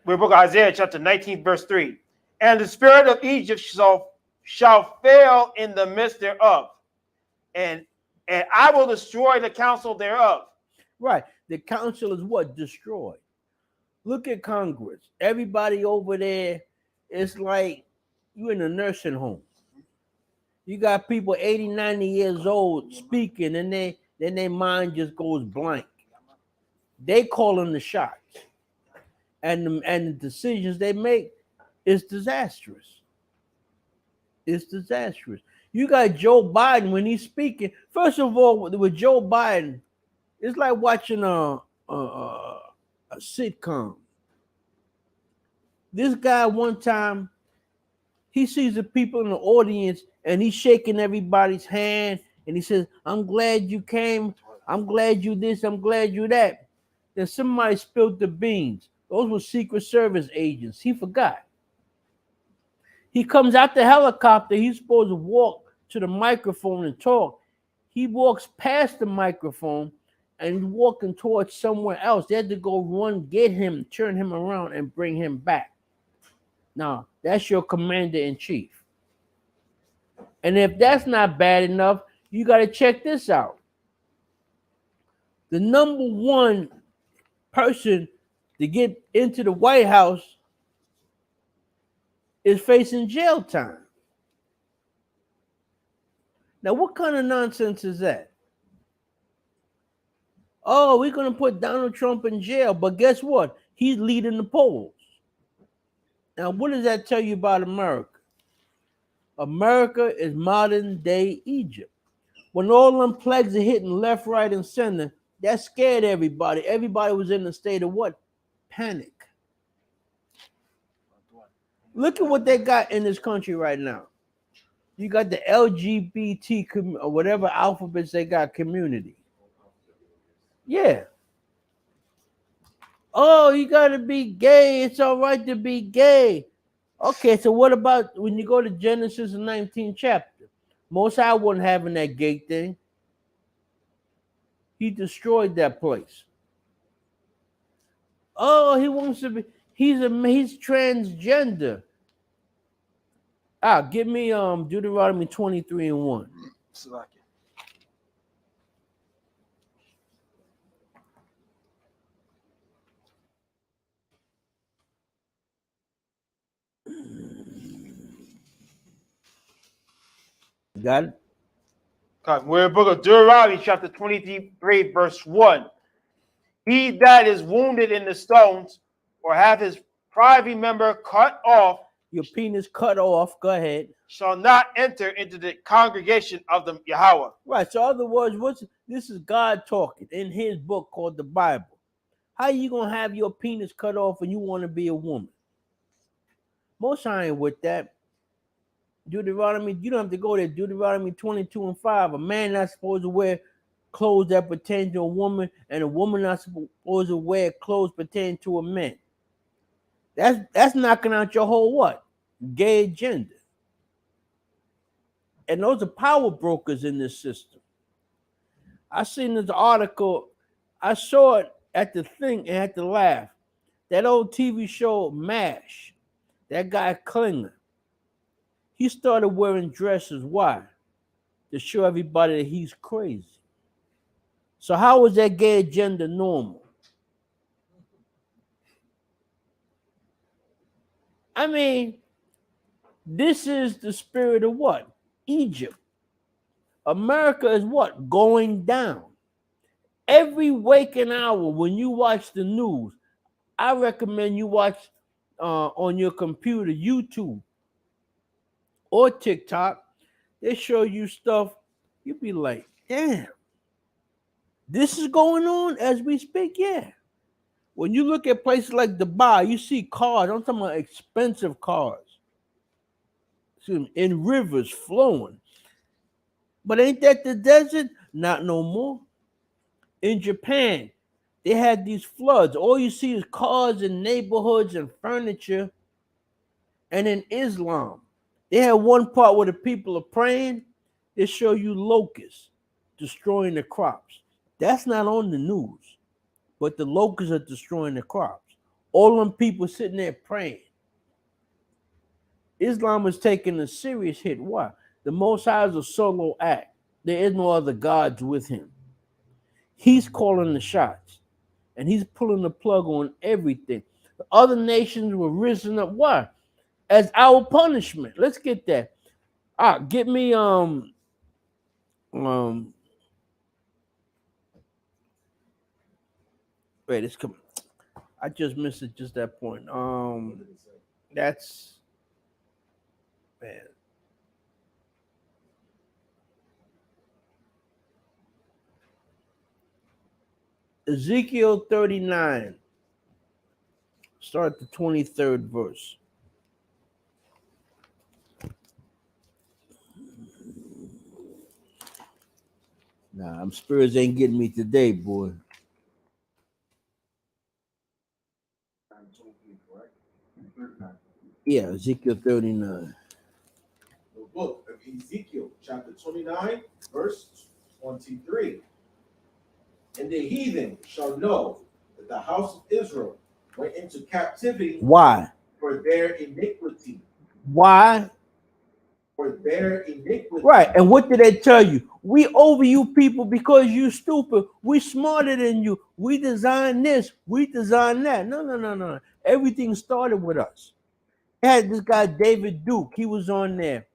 We're book of Isaiah, chapter 19, verse 3. And the spirit of Egypt shall fail in the midst thereof, and I will destroy the counsel thereof. Right. The council is what? Destroyed. Look at Congress. Everybody over there, it's like you in a nursing home. You got people 80, 90 years old speaking, and then their mind just goes blank. They calling the shots. And the decisions they make is disastrous. It's disastrous. You got Joe Biden when he's speaking. First of all, with Joe Biden, it's like watching a sitcom. This guy one time, he sees the people in the audience and he's shaking everybody's hand and he says, I'm glad you came. I'm glad you this. I'm glad you that. Then somebody spilled the beans. Those were Secret Service agents. He forgot. He comes out the helicopter. He's supposed to walk to the microphone and talk. He walks past the microphone and walking towards somewhere else. They had to go run, get him, turn him around, and bring him back. Now, that's your commander-in-chief. And if that's not bad enough, you got to check this out. The number one person to get into the White House is facing jail time. Now, what kind of nonsense is that? Oh, we're going to put Donald Trump in jail, but guess what? He's leading the polls. Now, what does that tell you about America? America is modern day Egypt. When all them plagues are hitting left, right, and center, that scared everybody. Everybody was in a state of what? Panic. Look at what they got in this country right now. You got the LGBT, or whatever alphabets they got, community. Yeah. Oh, you got to be gay. It's all right to be gay. Okay, so what about when you go to Genesis 19 chapter? Most High wasn't having that gate thing. He destroyed that place. Oh, he wants to be. He's transgender. Give me Deuteronomy 23:1. Salakia. Got it? Okay, we're in the book of Deuteronomy, chapter 23, verse 1. He that is wounded in the stones or have his private member cut off Your penis cut off. Go ahead. shall not enter into the congregation of the Yahweh. Right. So, other words, this is God talking in His book called the Bible. How you gonna have your penis cut off and you want to be a woman? Most High ain't with that. Deuteronomy, you don't have to go there. Deuteronomy 22:5. A man not supposed to wear clothes that pertain to a woman, and a woman not supposed to wear clothes pertaining to a man. That's knocking out your whole what? Gay agenda. And those are power brokers in this system. I seen this article, I saw it at the thing and had to laugh. That old TV show MASH, that guy Klinger, he started wearing dresses. Why? To show everybody that he's crazy. So how is that gay agenda normal? I mean, this is the spirit of what? Egypt. America is what? Going down. Every waking hour when you watch the news, I recommend you watch on your computer, YouTube or TikTok. They show you stuff. You be like, damn, this is going on as we speak. Yeah. When you look at places like Dubai, you see cars. I'm talking about expensive cars in rivers flowing. But ain't that the desert? Not no more. In Japan, they had these floods. All you see is cars and neighborhoods and furniture. And in Islam, they had one part where the people are praying. They show you locusts destroying the crops. That's not on the news, but the locusts are destroying the crops. All them people sitting there praying. Islam is taking a serious hit. Why? The Most High is a solo act. There is no other gods with him. He's calling the shots, and he's pulling the plug on everything. The other nations were risen up. Why? As our punishment. Let's get that. Get me wait, it's coming. I just missed it just that point. That's man. Ezekiel 39. Start the 23rd verse. Nah, them spirits ain't getting me today, boy. Yeah, Ezekiel 39. The book of Ezekiel, chapter 29, verse 23. And the heathen shall know that the house of Israel went into captivity. Why? For their iniquity. Why? For their iniquity. Right. And what did they tell you? We over you people because you stupid. We smarter than you. We designed this. We designed that. No. Everything started with us. They had this guy, David Duke. He was on there.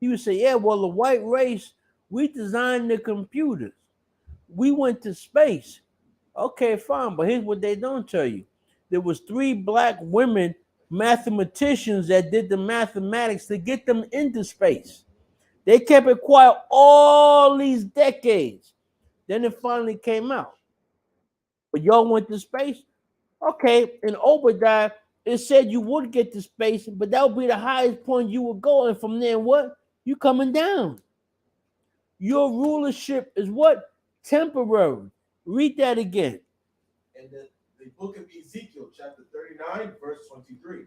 He would say, yeah, well, the white race, we designed the computers. We went to space. Okay, fine. But here's what they don't tell you. There was 3 black women mathematicians that did the mathematics to get them into space. They kept it quiet all these decades. Then it finally came out. But y'all went to space? Okay, in Obadiah, it said you would get to space, but that would be the highest point you would go. And from there, what? You coming down. Your rulership is what? Temporary. Read that again. And the book of Ezekiel, chapter 39, verse 23.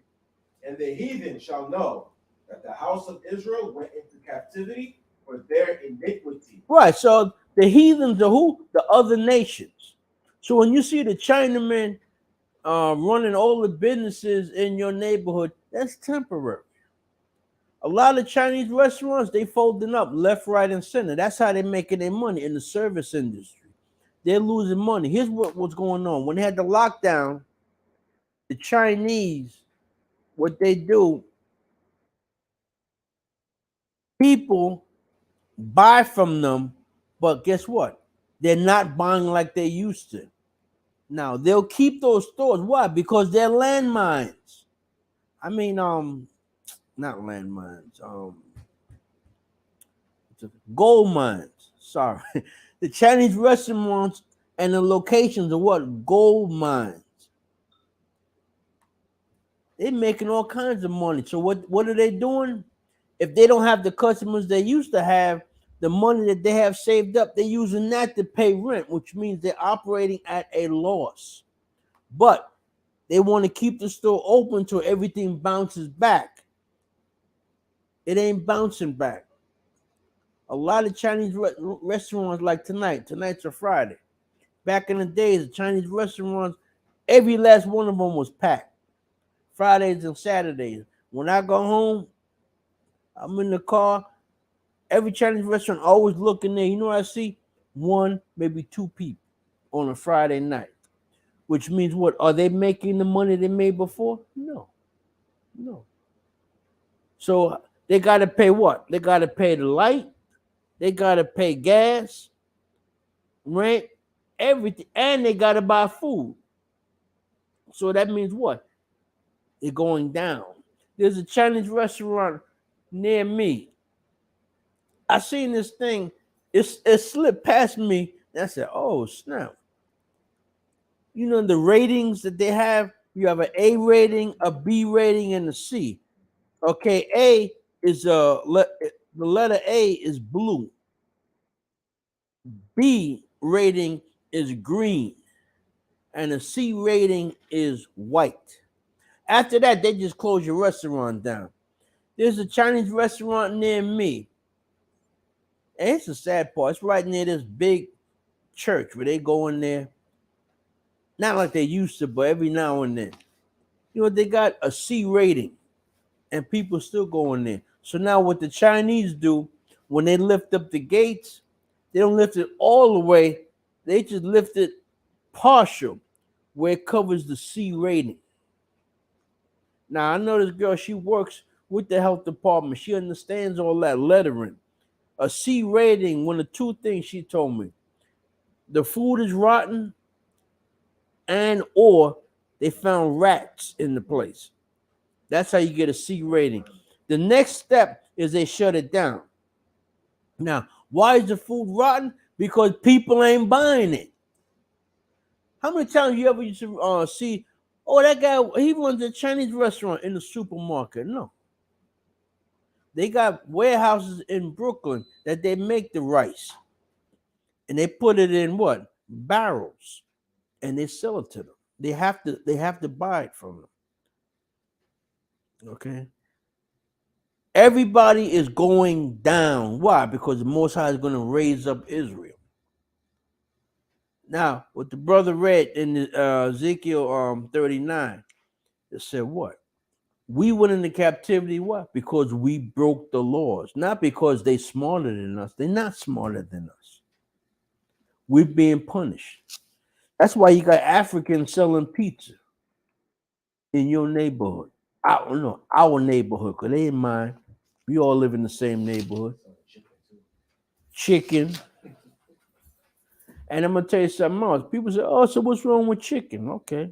And the heathen shall know that the house of Israel went into captivity for their iniquity. Right. So the heathens are who? The other nations. So when you see the Chinamen running all the businesses in your neighborhood, that's temporary. A lot of Chinese restaurants, they folding up left, right, and center. That's how they're making their money in the service industry. They're losing money. Here's what's going on. When they had the lockdown, the Chinese, what they do, people buy from them, but guess what? They're not buying like they used to. Now they'll keep those stores. Why? Because they're landmines. I mean, not landmines. Gold mines. Sorry, the Chinese restaurants and the locations are what? Gold mines. They're making all kinds of money. So what are they doing? If they don't have the customers they used to have, the money that they have saved up, they're using that to pay rent, which means they're operating at a loss. But they want to keep the store open till everything bounces back. It ain't bouncing back. A lot of Chinese restaurants, like tonight's a Friday. Back in the days, the Chinese restaurants, every last one of them was packed. Fridays and Saturdays. When I go home, I'm in the car. Every Chinese restaurant always looking there. You know what I see? One, maybe two people on a Friday night. Which means what? Are they making the money they made before? No. No. So they got to pay what? They got to pay the light. They got to pay gas, rent, everything. And they got to buy food. So that means what? They're going down. There's a Chinese restaurant near me. I seen this thing. It slipped past me. And I said, oh, snap. You know the ratings that they have? You have an A rating, a B rating, and a C. Okay, A is the letter A is blue. B rating is green, and a C rating is white. After that, they just close your restaurant down. There's a Chinese restaurant near me, and it's a sad part. It's right near this big church where they go in there, not like they used to, but every now and then. You know, they got a C rating, and people still go in there. So now what the Chinese do, when they lift up the gates, they don't lift it all the way. They just lift it partial, where it covers the C rating. Now, I know this girl, she works with the health department. She understands all that lettering. A C rating, one of two things she told me. The food is rotten, and or they found rats in the place. That's how you get a C rating. The next step is they shut it down. Now, why is the food rotten? Because people ain't buying it. How many times you ever used to see, oh, that guy, he runs a Chinese restaurant in the supermarket? No. They got warehouses in Brooklyn that they make the rice. And they put it in what? Barrels. And they sell it to them. They have to buy it from them. Okay. Everybody is going down. Why? Because the Most High is going to raise up Israel. Now, what the brother read in Ezekiel 39, it said what? We went into captivity, what? Because we broke the laws. Not because they smarter than us. They're not smarter than us. We're being punished. That's why you got Africans selling pizza in your neighborhood. I don't know, our neighborhood, because they ain't mine. We all live in the same neighborhood. Chicken. And I'm going to tell you something else. People say, oh, so what's wrong with chicken? Okay.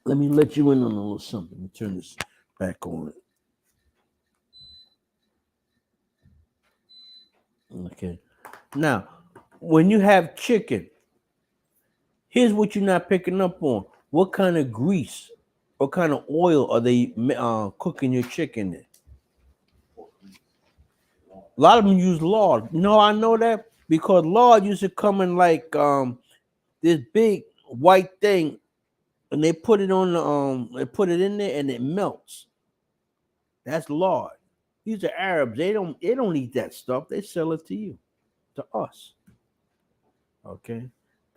Let me let you in on a little something. Let me turn this back on. Okay. Now, when you have chicken, here's what you're not picking up on. What kind of grease, what kind of oil are they cooking your chicken in? A lot of them use lard. You know, I know that because lard used to come in like this big white thing, and they put it on the they put it in there and it melts. That's lard. These are Arabs. They don't eat that stuff. They sell it to you, to us. Okay.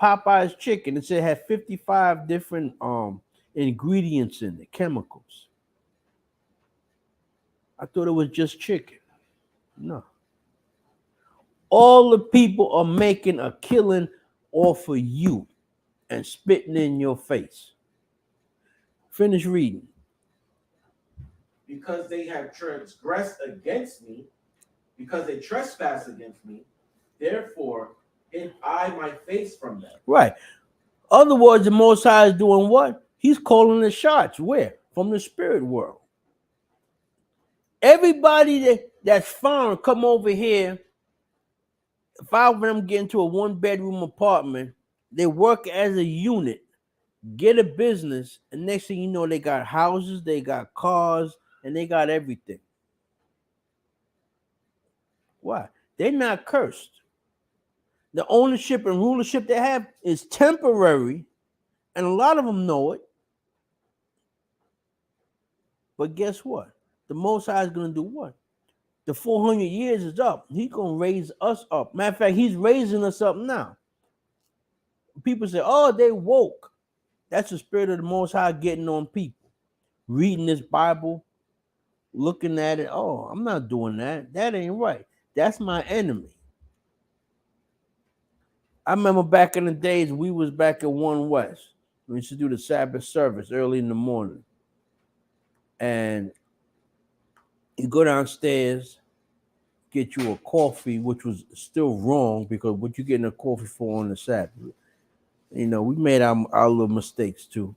Popeye's chicken. It said it had 55 different ingredients in it, chemicals. I thought it was just chicken. No. All the people are making a killing off of you and spitting in your face. Finish reading. Because they have transgressed against me, because they trespass against me, therefore hid I my face from them. Right. Other words, the Most High is doing what? He's calling the shots. Where? From the spirit world. Everybody that's foreign come over here. 5 of them get into a 1-bedroom apartment. They work as a unit, get a business, and next thing you know, they got houses, they got cars, and they got everything. Why? They're not cursed. The ownership and rulership they have is temporary, and a lot of them know it. But guess what? The Most High is going to do what? The 400 years is up. He's going to raise us up. Matter of fact, he's raising us up now. People say, oh, they woke. That's the spirit of the Most High getting on people. Reading this Bible, looking at it. Oh, I'm not doing that. That ain't right. That's my enemy. I remember back in the days, we was back at One West. We used to do the Sabbath service early in the morning. And you go downstairs, get you a coffee, which was still wrong because what you getting a coffee for on the Sabbath? You know, we made our little mistakes too.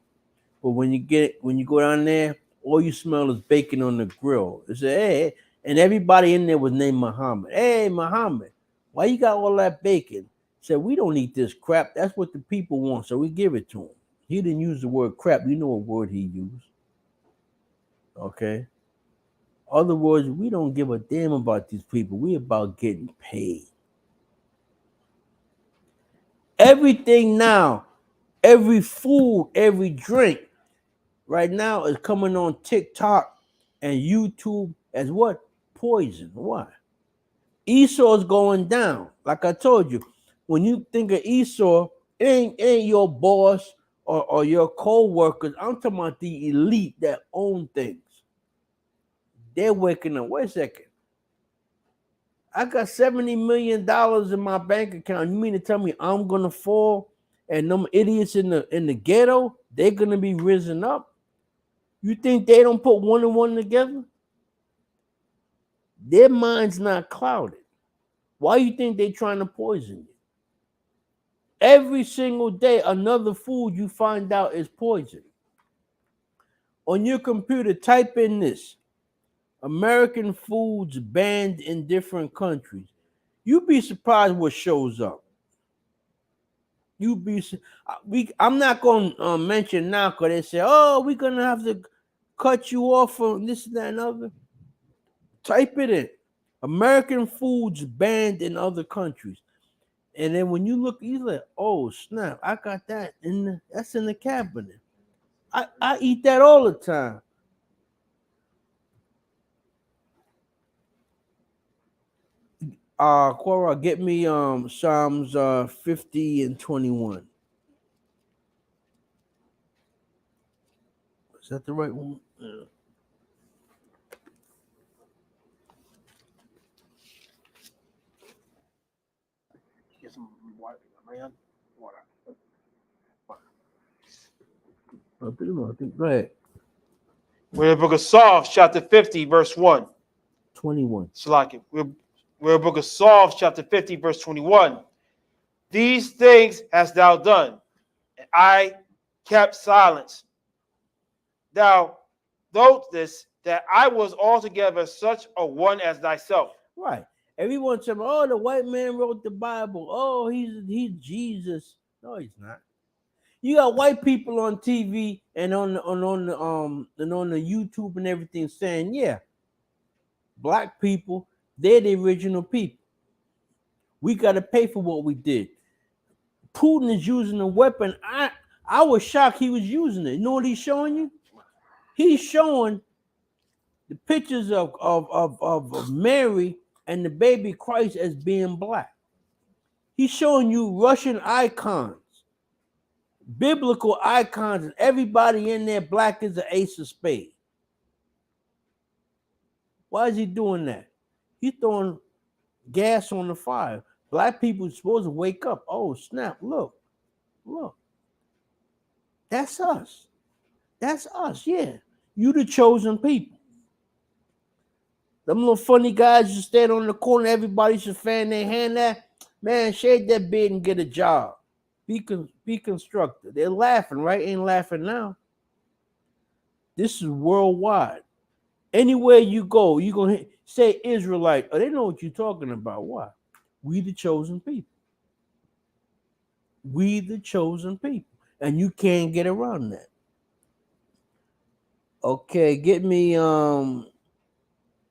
But when you go down there, all you smell is bacon on the grill. They say, hey, and everybody in there was named Muhammad. Hey, Muhammad, why you got all that bacon? Said, we don't eat this crap. That's what the people want, so we give it to him. He didn't use the word crap. You know what word he used. Okay? Other words, we don't give a damn about these people. We about getting paid. Everything now, every food, every drink, right now is coming on TikTok and YouTube as what? Poison. Why? Esau's going down. Like I told you, when you think of Esau, it ain't your boss or your co-workers. I'm talking about the elite that own things. They're waking up. Wait a second. I got $70 million in my bank account. You mean to tell me I'm gonna fall and them idiots in the ghetto, they're gonna be risen up? You think they don't put one and one together? Their mind's not clouded. Why you think they're trying to poison you? Every single day, another food you find out is poison. On your computer, type in this: American foods banned in different countries. You'd be surprised what shows up. I'm not going to mention now because they say, oh, we're going to have to cut you off from this, that, and other. Type it in. American foods banned in other countries. And then when you look, you're like, oh, snap, I got that. That's in the cabinet. I eat that all the time. Quora, get me Psalms 50 and 21. Is that the right one? Yeah. Get some water, man. Water. Go ahead. We're in the book of Psalms, chapter 50, verse 1. 21. Salaki. We're in the book of Psalms, chapter 50, verse 21. These things hast thou done, and I kept silence. Thou knowest this, that I was altogether such a one as thyself. Right. Everyone said, oh, the white man wrote the Bible. Oh, he's Jesus. No, he's not. You got white people on TV and on the YouTube and everything saying, yeah, black people, they're the original people. We got to pay for what we did. Putin is using a weapon. I was shocked he was using it. You know what he's showing you? He's showing the pictures of Mary and the baby Christ as being black. He's showing you Russian icons, biblical icons, and everybody in there black as the ace of spades. Why is he doing that? He's throwing gas on the fire. Black people are supposed to wake up. Oh, snap, look. That's us. That's us, yeah. You the chosen people. Them little funny guys just stand on the corner, everybody should fan their hand at. Man, shave that beard and get a job. Be constructive. They're laughing, right? Ain't laughing now. This is worldwide. Anywhere you go, you're going to say Israelite. Oh, they know what you're talking about. Why? We the chosen people. We the chosen people. And you can't get around that. Okay, get me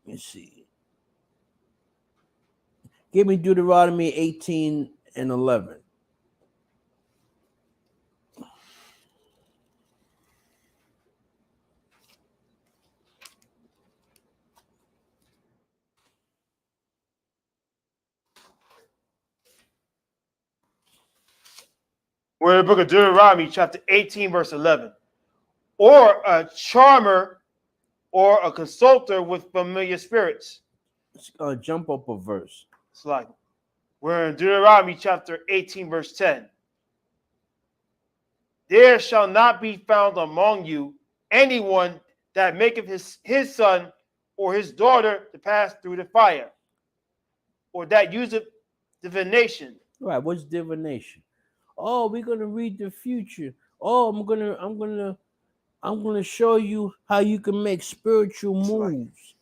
let's see. Give me Deuteronomy 18 and 11. We're in the book of Deuteronomy, chapter 18, verse 11. Or a charmer or a consulter with familiar spirits. Let's jump up a verse. It's like, we're in Deuteronomy, chapter 18, verse 10. There shall not be found among you anyone that maketh his son or his daughter to pass through the fire, or that useth divination. Right, what's divination? Oh, we're gonna read the future. Oh, I'm gonna show you how you can make spiritual moves.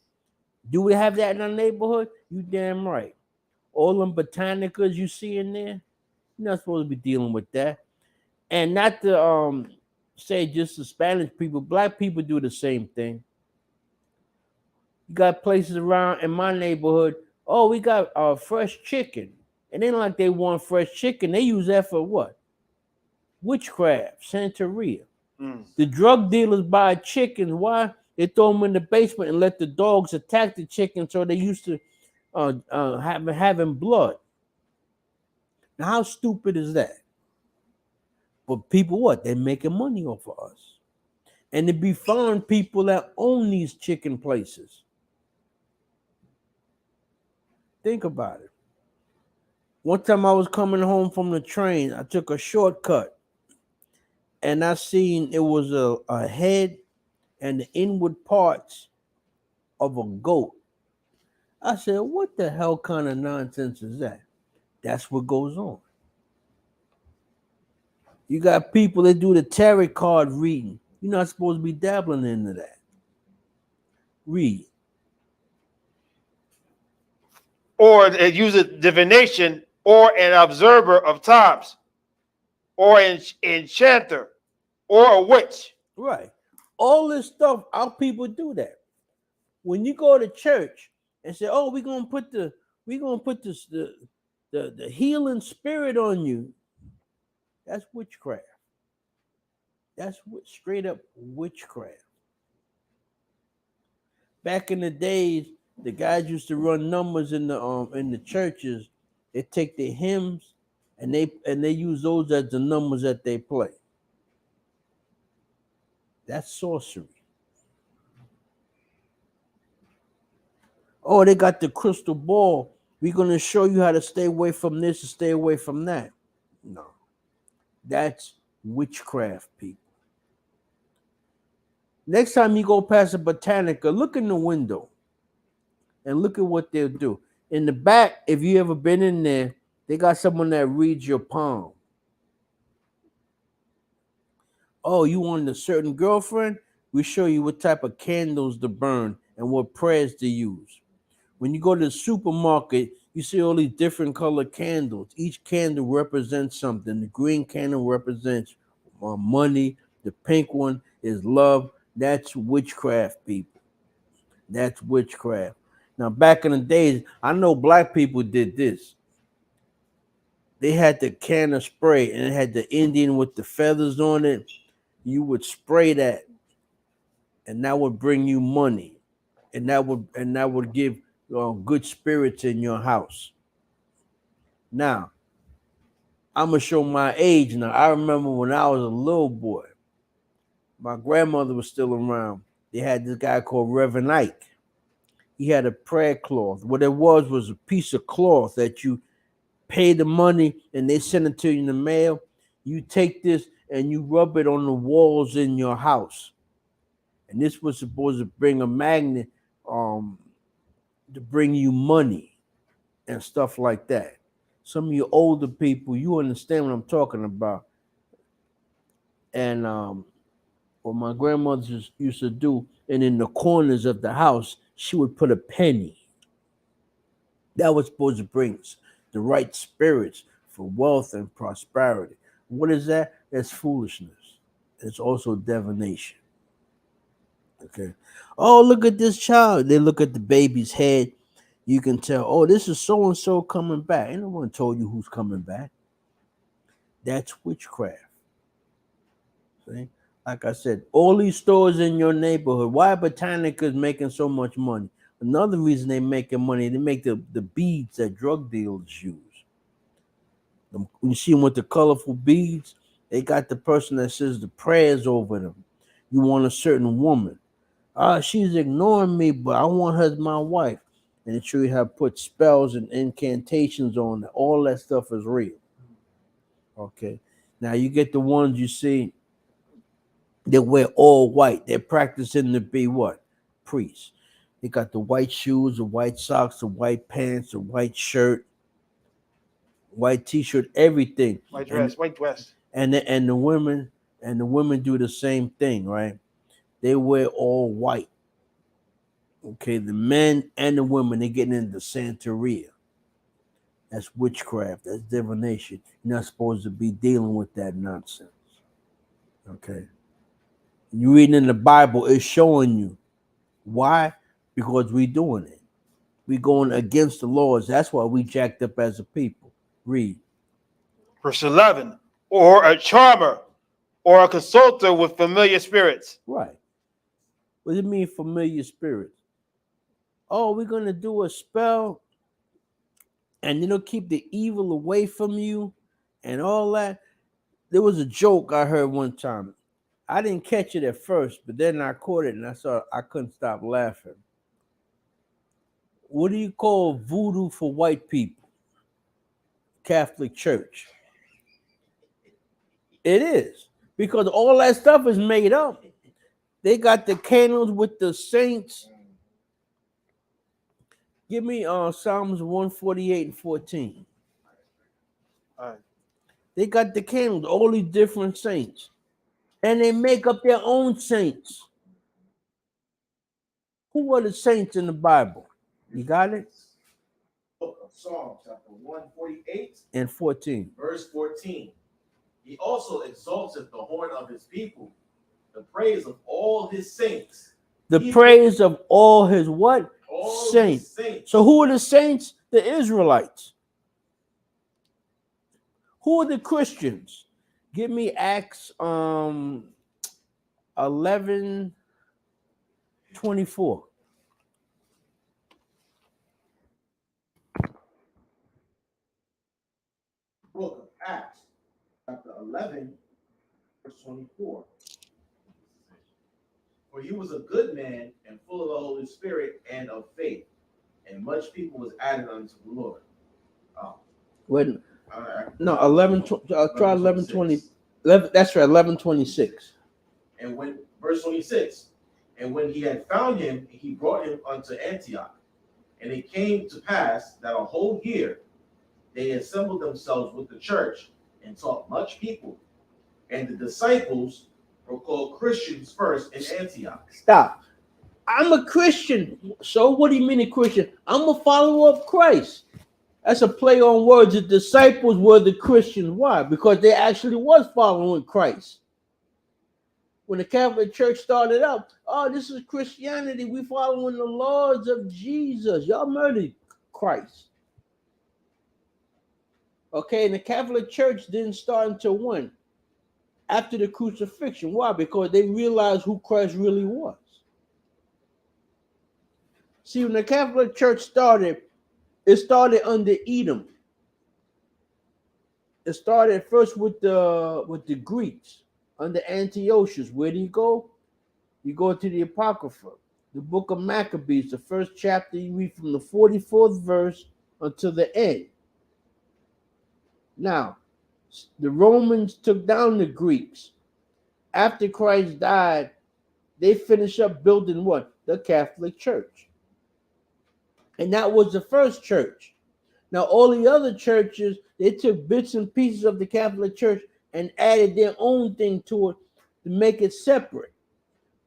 Do we have that in our neighborhood? You damn right. All them botanicas you see in there, you're not supposed to be dealing with that. And not to say just the Spanish people, black people do the same thing. You got places around in my neighborhood. Oh, we got fresh chicken. And then like they want fresh chicken, they use that for what? Witchcraft, Santeria. The drug dealers buy chickens. Why? They throw them in the basement and let the dogs attack the chicken, so they used to having blood. Now, how stupid is that? But people, what? They're making money off of us. And to be foreign people that own these chicken places. Think about it. One time I was coming home from the train, I took a shortcut, and I seen it was a head and the inward parts of a goat. I said, what the hell kind of nonsense is that? That's what goes on. You got people that do the tarot card reading. You're not supposed to be dabbling into that. Read. Or it uses divination, or an observer of times, or an enchanter, or a witch. Right. All this stuff, our people do that. When you go to church and say, "Oh, we're gonna put the healing spirit on you," that's witchcraft. That's straight up witchcraft. Back in the days, the guys used to run numbers in the churches. They take the hymns and they use those as the numbers that they play. That's sorcery. Oh, they got the crystal ball. We're gonna show you how to stay away from this and stay away from that. No, that's witchcraft, people. Next time you go past a botanica, look in the window and look at what they'll do. In the back, if you ever been in there, they got someone that reads your palm. Oh, you want a certain girlfriend? We show you what type of candles to burn and what prayers to use. When you go to the supermarket, you see all these different color candles. Each candle represents something. The green candle represents money. The pink one is love. That's witchcraft, people. That's witchcraft. Now, back in the days, I know black people did this. They had the can of spray, and it had the Indian with the feathers on it. You would spray that, and that would bring you money. and that would give good spirits in your house. Now, I'm gonna show my age now. I remember when I was a little boy, my grandmother was still around. They had this guy called Reverend Ike. He had a prayer cloth. What it was a piece of cloth that you pay the money and they send it to you in the mail. You take this and you rub it on the walls in your house. And this was supposed to bring a magnet to bring you money and stuff like that. Some of you older people, you understand what I'm talking about. And what my grandmother used to do, and in the corners of the house, she would put a penny. That was supposed to bring the right spirits for wealth and prosperity. What is that? That's foolishness. It's also divination. Okay. Oh, look at this child. They look at the baby's head. You can tell, oh, this is so and so coming back. Ain't no one told you who's coming back. That's witchcraft. See? Like I said, all these stores in your neighborhood, why Botanica is making so much money? Another reason they're making money, they make the beads that drug dealers use. When you see them with the colorful beads, they got the person that says the prayers over them. You want a certain woman. She's ignoring me, but I want her as my wife. And they show you how to put spells and incantations on it. All that stuff is real. Okay. Now you get the ones you see that wear all white. They're practicing to be what? Priests. They got the white shoes, the white socks, the white pants, the white shirt, white t-shirt, everything. White dress, white dress. And the women do the same thing, right? They wear all white. Okay, the men and the women, they're getting into Santeria. That's witchcraft. That's divination. You're not supposed to be dealing with that nonsense. Okay. You reading in the Bible, it's showing you. Why? Because we're doing it. We're going against the laws. That's why we jacked up as a people. Read. Verse 11. Or a charmer or a consulter with familiar spirits. Right. What does it mean, familiar spirits? Oh, we're going to do a spell and it'll keep the evil away from you and all that. There was a joke I heard one time. I didn't catch it at first, but then I caught it and I couldn't stop laughing. What do you call voodoo for white people? Catholic Church. It is. Because all that stuff is made up. They got the candles with the saints. Give me Psalms 148 and 14. All right. They got the candles, all these different saints. And they make up their own saints. Who are the saints in the Bible? You got it? Book of Psalms, chapter 148 and 14. Verse 14. He also exalteth the horn of his people, the praise of all his saints. The praise of all his what? All saints. His saints. So who are the saints? The Israelites. Who are the Christians? Give me Acts 11:24. Book of Acts, chapter 11, verse 24. For he was a good man and full of the Holy Spirit and of faith, and much people was added unto the Lord. When no 11. Try 11:20. That's right, 11:26. And when verse 26, and when he had found him, he brought him unto Antioch. And it came to pass that a whole year they assembled themselves with the church and taught much people. And the disciples were called Christians first in Antioch. Stop. I'm a Christian. So what do you mean a Christian? I'm a follower of Christ. That's a play on words. The disciples were the Christians. Why? Because they actually was following Christ. When the Catholic Church started out, oh, this is Christianity. We following the laws of Jesus. Y'all murdered Christ. Okay, and the Catholic Church didn't start until when? After the crucifixion. Why? Because they realized who Christ really was. See, when the Catholic Church started, it started under Edom. It started first with the Greeks under Antiochus. Where do you go? You go to the Apocrypha, the book of Maccabees, the first chapter. You read from the 44th verse until the end. Now, the Romans took down the Greeks. After Christ died, they finished up building what? The Catholic Church. And that was the first church. Now, all the other churches, they took bits and pieces of the Catholic Church and added their own thing to it to make it separate.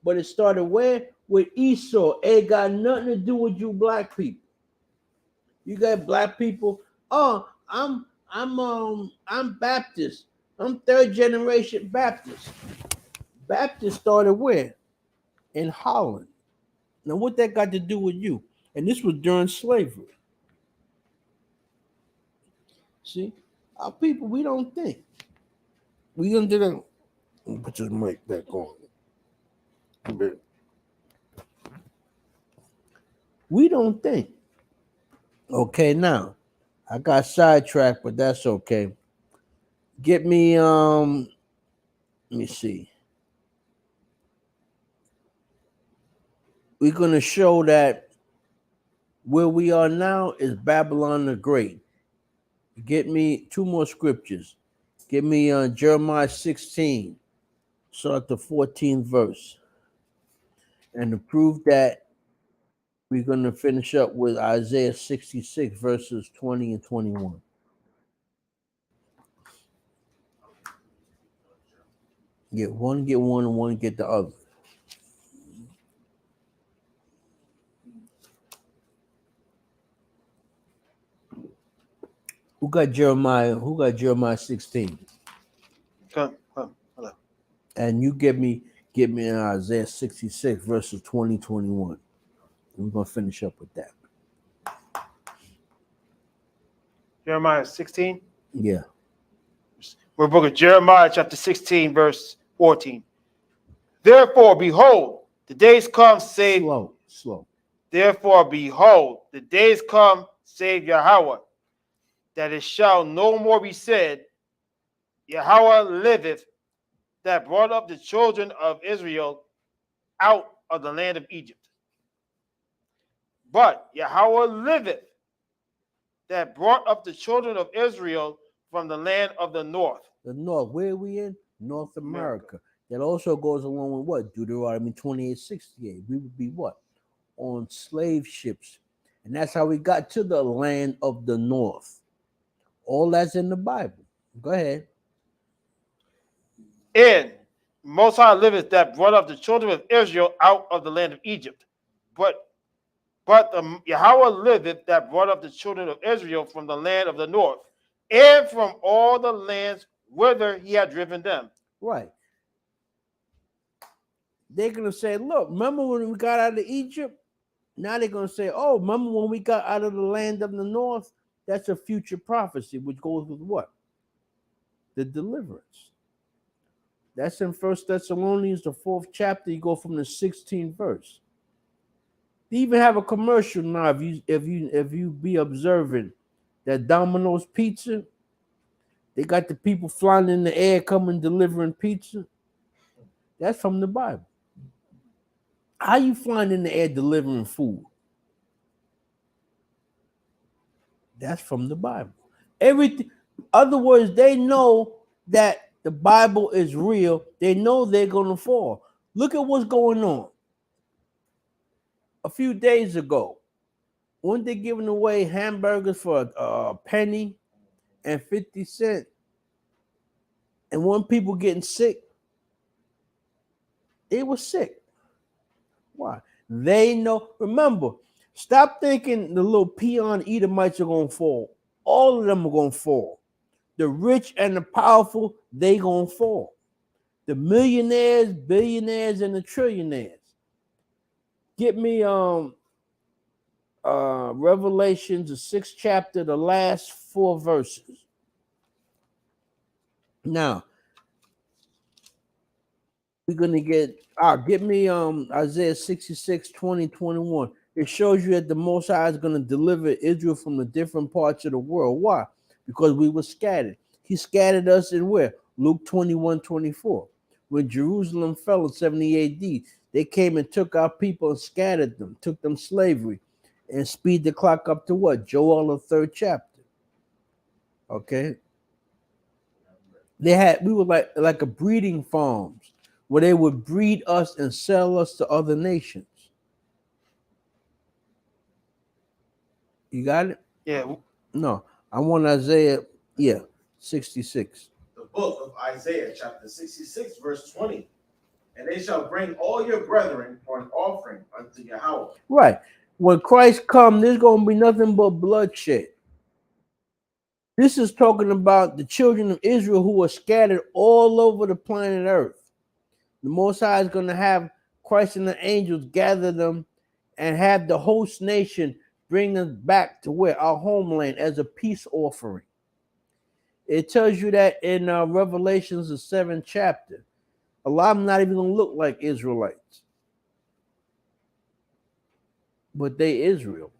But it started where? With Esau. It got nothing to do with you black people. You got black people. Oh, I'm Baptist. I'm third generation Baptist. Baptist started where? In Holland. Now, what that got to do with you? And this was during slavery. See, our people, we don't think. We gonna do that. Put your mic back on. We don't think. Okay, now I got sidetracked, but that's okay. Get me let me see. We're gonna show that where we are now is Babylon the Great. Get me two more scriptures. Give me Jeremiah 16, start the 14th verse. And to prove that, we're going to finish up with Isaiah 66, verses 20 and 21. Get one, and one, get the other. Who got Jeremiah 16? Come. And you get me in Isaiah 66, verses 20, 21. We're going to finish up with that. Jeremiah 16. Yeah. We're book of Jeremiah chapter 16, verse 14. Therefore, behold, the days come, save. Slow. Therefore, behold, the days come, save Yahweh, that it shall no more be said, Yahweh liveth, that brought up the children of Israel out of the land of Egypt. But Yahweh liveth, that brought up the children of Israel from the land of the north. The north. Where are we in? North America. That also goes along with what? Deuteronomy 28:68. We would be what? On slave ships. And that's how we got to the land of the north. All that's in the Bible. Go ahead. And Most High liveth, that brought up the children of Israel out of the land of Egypt. But Yahweh liveth, that brought up the children of Israel from the land of the north, and from all the lands whither he had driven them. Right. They're going to say, look, remember when we got out of Egypt? Now they're going to say, oh, remember when we got out of the land of the north? That's a future prophecy, which goes with what? The deliverance. That's in 1 Thessalonians, the 4th chapter. You go from the 16th verse. They even have a commercial now. If you be observing that Domino's Pizza, they got the people flying in the air coming delivering pizza. That's from the Bible. How you flying in the air delivering food? That's from the Bible. Everything. Other words, they know that the Bible is real. They know they're gonna fall. Look at what's going on. A few days ago, weren't they giving away hamburgers for a penny and 50 cents? And when people getting sick, they were sick. Why? They know. Remember, stop thinking the little peon Edomites are going to fall. All of them are going to fall. The rich and the powerful, they going to fall. The millionaires, billionaires, and the trillionaires. Get me Revelations, the 6th chapter, the last 4 verses. Now, we're going to get me Isaiah 66, 20, 21. It shows you that the Most High is going to deliver Israel from the different parts of the world. Why? Because we were scattered. He scattered us in where? Luke 21:24. When Jerusalem fell in 70 AD, they came and took our people and scattered them, took them slavery, and speed the clock up to what? Joel, the 3rd chapter. Okay. We were like a breeding farms where they would breed us and sell us to other nations. You got it? Yeah. No, I want Isaiah, 66. The book of Isaiah, chapter 66, verse 20. And they shall bring all your brethren for an offering unto Yahweh. Right. When Christ comes, there's going to be nothing but bloodshed. This is talking about the children of Israel who are scattered all over the planet Earth. The Most High is going to have Christ and the angels gather them and have the host nation bring them back to where? Our homeland as a peace offering. It tells you that in Revelations, the 7th chapter. A lot of them not even going to look like Israelites. But they Israel.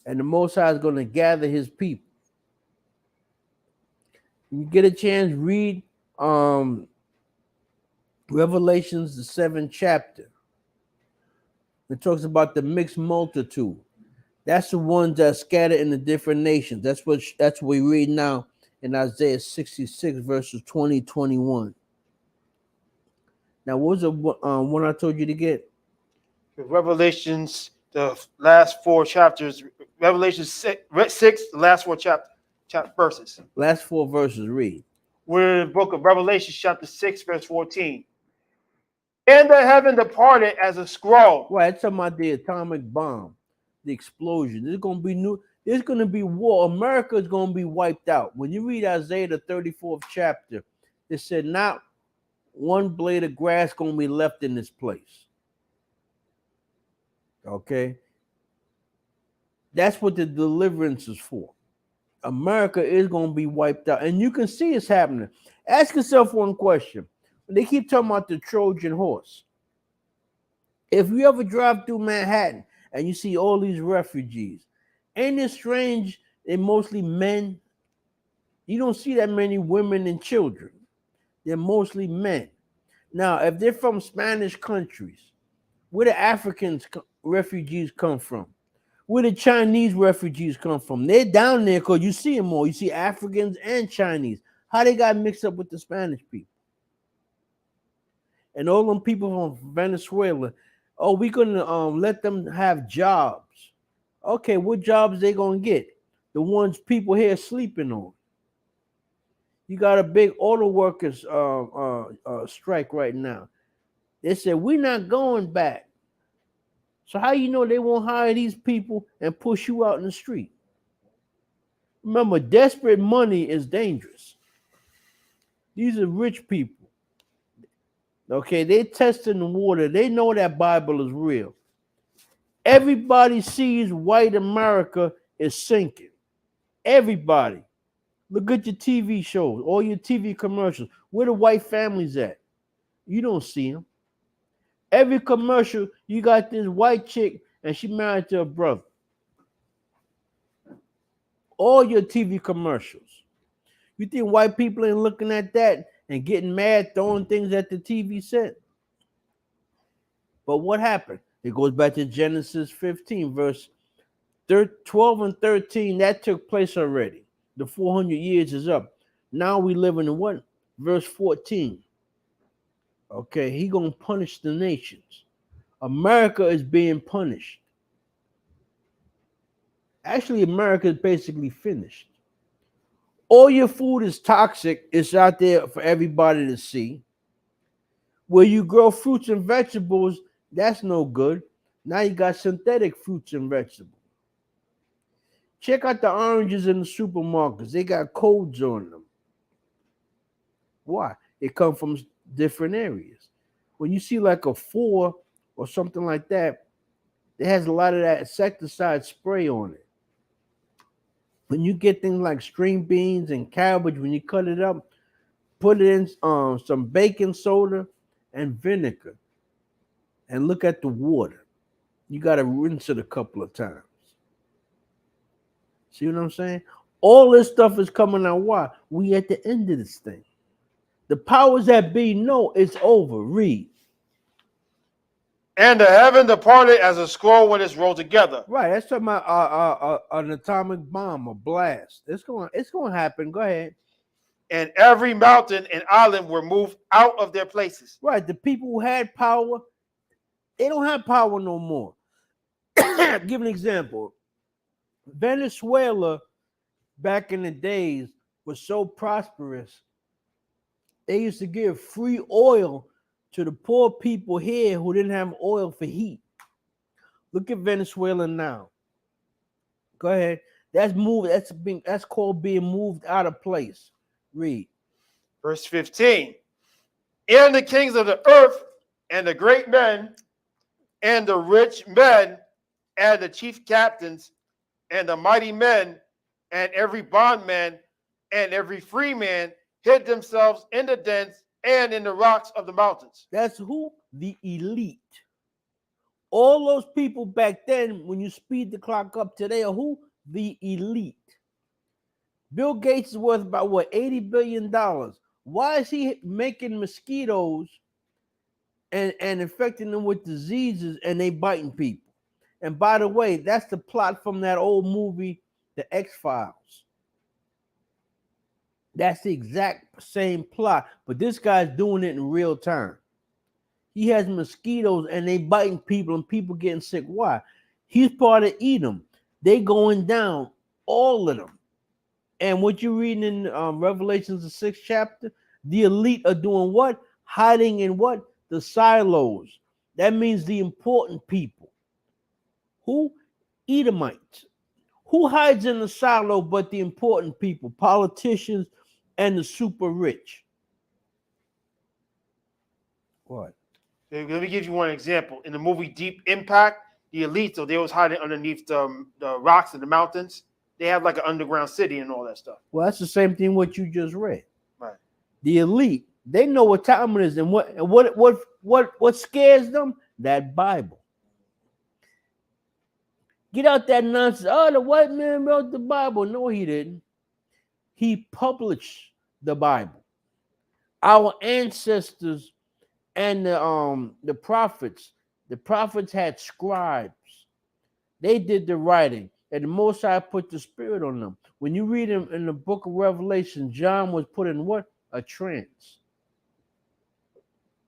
And the Most High is going to gather his people. You get a chance, read Revelations, the 7th chapter. It talks about the mixed multitude. That's the ones that are scattered in the different nations. That's what we read now in Isaiah 66, verses 20, 21. Now, what was the one I told you to get? Revelations, the last 4 chapters. Revelation 6, the last 4 chapter verses. Last 4 verses, read. We're in the book of Revelation, chapter 6, verse 14. And the heaven departed as a scroll. Right, it's talking about the atomic bomb, the explosion. There's going to be there's going to be war. America is going to be wiped out. When you read Isaiah, the 34th chapter, it said not one blade of grass going to be left in this place. Okay? That's what the deliverance is for. America is going to be wiped out. And you can see it's happening. Ask yourself one question. They keep talking about the Trojan horse. If you ever drive through Manhattan and you see all these refugees, ain't it strange they're mostly men? You don't see that many women and children. They're mostly men. Now, if they're from Spanish countries, where the Africans refugees come from? Where the Chinese refugees come from? They're down there because you see them all. You see Africans and Chinese. How they got mixed up with the Spanish people? And all them people from Venezuela, oh, we're going to let them have jobs. Okay, what jobs they going to get? The ones people here sleeping on. You got a big auto workers strike right now. They said, we're not going back. So how you know they won't hire these people and push you out in the street? Remember, desperate money is dangerous. These are rich people. Okay, they testing the water. They know that Bible is real. Everybody sees white America is sinking. Everybody. Look at your TV shows, all your TV commercials. Where the white families at? You don't see them. Every commercial, you got this white chick and she married to a brother. All your TV commercials. You think white people ain't looking at that and getting mad, throwing things at the TV set? But what happened? It goes back to Genesis 15, verse 12 and 13. That took place already. The 400 years is up. Now we live in what? Verse 14. Okay, he gonna punish the nations. America is being punished. Actually, America is basically finished. All your food is toxic. It's out there for everybody to see. Where you grow fruits and vegetables, that's no good. Now you got synthetic fruits and vegetables. Check out the oranges in the supermarkets. They got codes on them. Why? They come from different areas. When you see like a 4 or something like that, it has a lot of that insecticide spray on it. When you get things like string beans and cabbage, when you cut it up, put it in some baking soda and vinegar and look at the water. You got to rinse it a couple of times. See what I'm saying? All this stuff is coming out. Why? We at the end of this thing. The powers that be know it's over. Read. And the heaven departed as a scroll when it's rolled together. Right. That's talking about an atomic bomb, a blast. It's going to happen. Go ahead. And every mountain and island were moved out of their places. Right. The people who had power, they don't have power no more. Give an example. Venezuela back in the days was so prosperous. They used to give free oil to the poor people here who didn't have oil for heat. Look at Venezuela now. Go ahead. That's called being moved out of place. Read. Verse 15. And the kings of the earth, and the great men, and the rich men, and the chief captains, and the mighty men, and every bondman, and every free man hid themselves in the dens and in the rocks of the mountains. That's who? The elite. All those people back then, when you speed the clock up today, are who? The elite. Bill Gates is worth about what, $80 billion. Why is he making mosquitoes and infecting them with diseases and they biting people? And by the way, that's the plot from that old movie, The X-Files. That's the exact same plot, but this guy's doing it in real time. He has mosquitoes and they biting people and people getting sick. Why? He's part of Edom. They going down, all of them. And what you're reading in Revelations, the 6th chapter, the elite are doing what? Hiding in what? The silos. That means the important people. Who? Edomites. Who hides in the silo but the important people? Politicians and the super rich. What? Let me give you one example. In the movie Deep Impact, the elite, so they was hiding underneath the rocks and the mountains. They have like an underground city and all that stuff. Well, that's the same thing what you just read. Right. The elite, they know what time it is, and what scares them? That Bible. Get out that nonsense. Oh, the white man wrote the Bible. No, he didn't. He published the Bible. Our ancestors and the prophets had scribes. They did the writing, and the Most High put the Spirit on them. When you read him in the book of Revelation, John was put in what? A trance.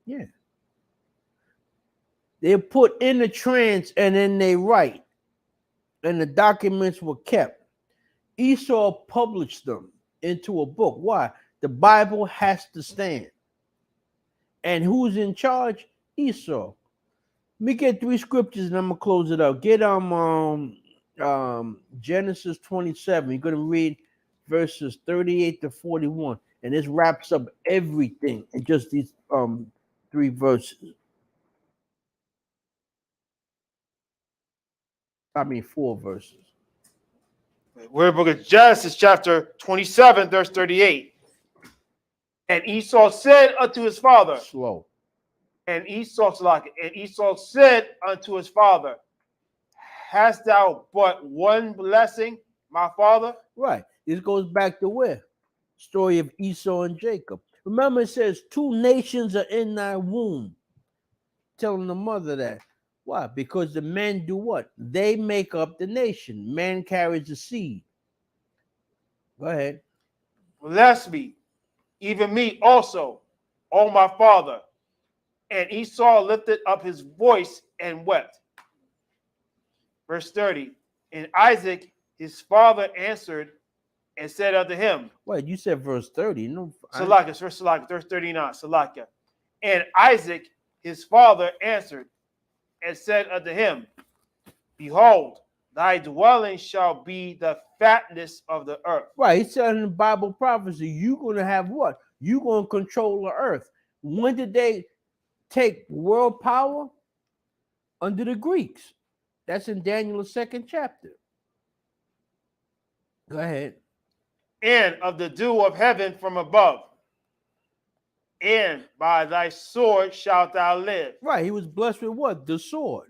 Yeah. They're put in a trance and then they write, and the documents were kept. Esau published them into a book. Why? The Bible has to stand. And who's in charge? Esau. Let me get 3 scriptures and I'm gonna close it out. Get Genesis 27. You're gonna read verses 38 to 41, and this wraps up everything in just these 3 verses. I mean 4 verses. We're in the book of Genesis, chapter 27, verse 38. And Esau said unto his father, Slow. and Esau said unto his father, hast thou but one blessing, my father? Right. This goes back to where? Story of Esau and Jacob. Remember, it says 2 nations are in thy womb. Telling the mother that. Why? Because the men do what? They make up the nation. Man carries the seed. Go ahead. Bless me, even me also, O my father. And Esau lifted up his voice and wept. Verse 30. And Isaac, his father, answered and said unto him. Wait, you said verse 30. No, Salakia, verse 39. Salakia. And Isaac, his father, answered and said unto him, behold, thy dwelling shall be the fatness of the earth. Right, he said in the Bible prophecy, you're going to have what? You're going to control the earth. When did they take world power? Under the Greeks. That's in Daniel's 2nd chapter. Go ahead. And of the dew of heaven from above. And by thy sword shalt thou live. Right, he was blessed with what? The sword.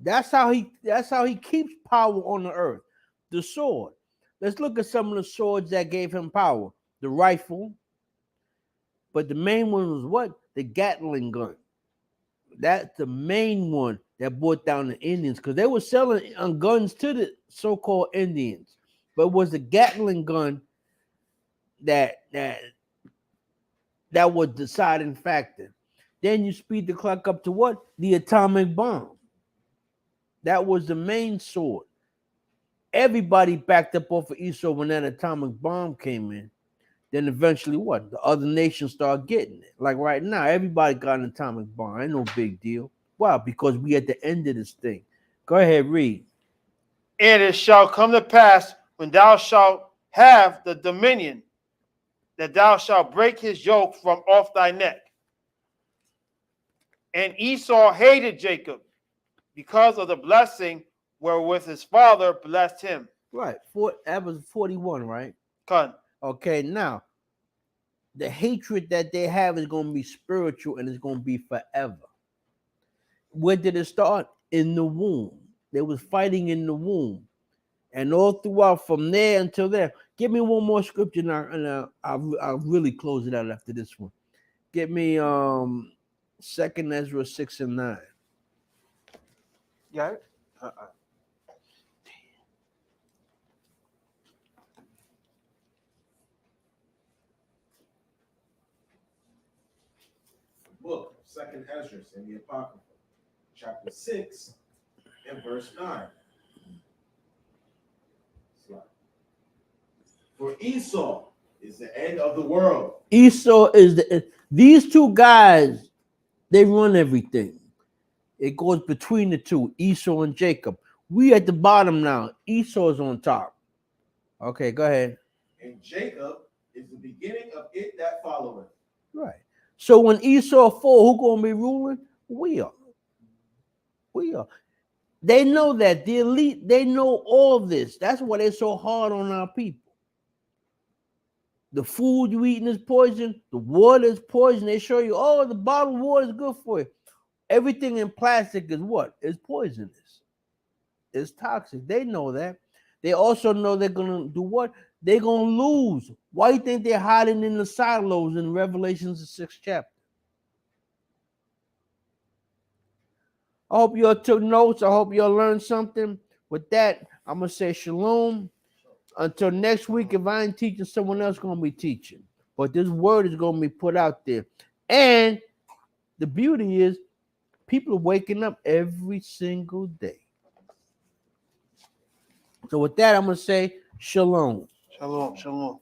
That's how he keeps power on the earth. The sword. Let's look at some of the swords that gave him power. The rifle, but the main one was what? The Gatling gun. That's the main one that brought down the Indians because they were selling guns to the so-called Indians. But it was the Gatling gun that was the deciding factor. Then you speed the clock up to what? The atomic bomb. That was the main sword. Everybody backed up off of Esau when that atomic bomb came in. Then eventually what? The other nations start getting it. Like right now, everybody got an atomic bomb. Ain't no big deal. Why? Because we at the end of this thing. Go ahead, read. And it shall come to pass when thou shalt have the dominion, that thou shalt break his yoke from off thy neck. And Esau hated Jacob because of the blessing wherewith his father blessed him. Right. That was 41, right? Con. Okay, now the hatred that they have is going to be spiritual and it's going to be forever. Where did it start? In the womb. They was fighting in the womb. And all throughout from there until there. Give me one more scripture now, and I'll really close it out after this one. Get me 2 Ezra 6 and 9. Yeah. Book of 2 Ezra in the Apocrypha, chapter 6 and verse 9. For Esau is the end of the world. Esau is these two guys, they run everything. It goes between the two, Esau and Jacob. We at the bottom now. Esau's on top. Okay, go ahead. And Jacob is the beginning of it that followeth. Right. So when Esau fall, who gonna be ruling? We are. We are. They know that. The elite, they know all this. That's why they're so hard on our people. The food you eating is poison. The water is poison. They show you, oh, the bottled water is good for you. Everything in plastic is what? It's poisonous. It's toxic. They know that. They also know they're gonna do what? They're gonna lose. Why do you think they're hiding in the silos in Revelations the 6th chapter? I hope you all took notes. I hope you all learned something. With that, I'm gonna say shalom. Until next week, if I ain't teaching, someone else gonna be teaching. But this word is gonna be put out there. And the beauty is, people are waking up every single day. So with that, I'm gonna say shalom. Shalom. Shalom.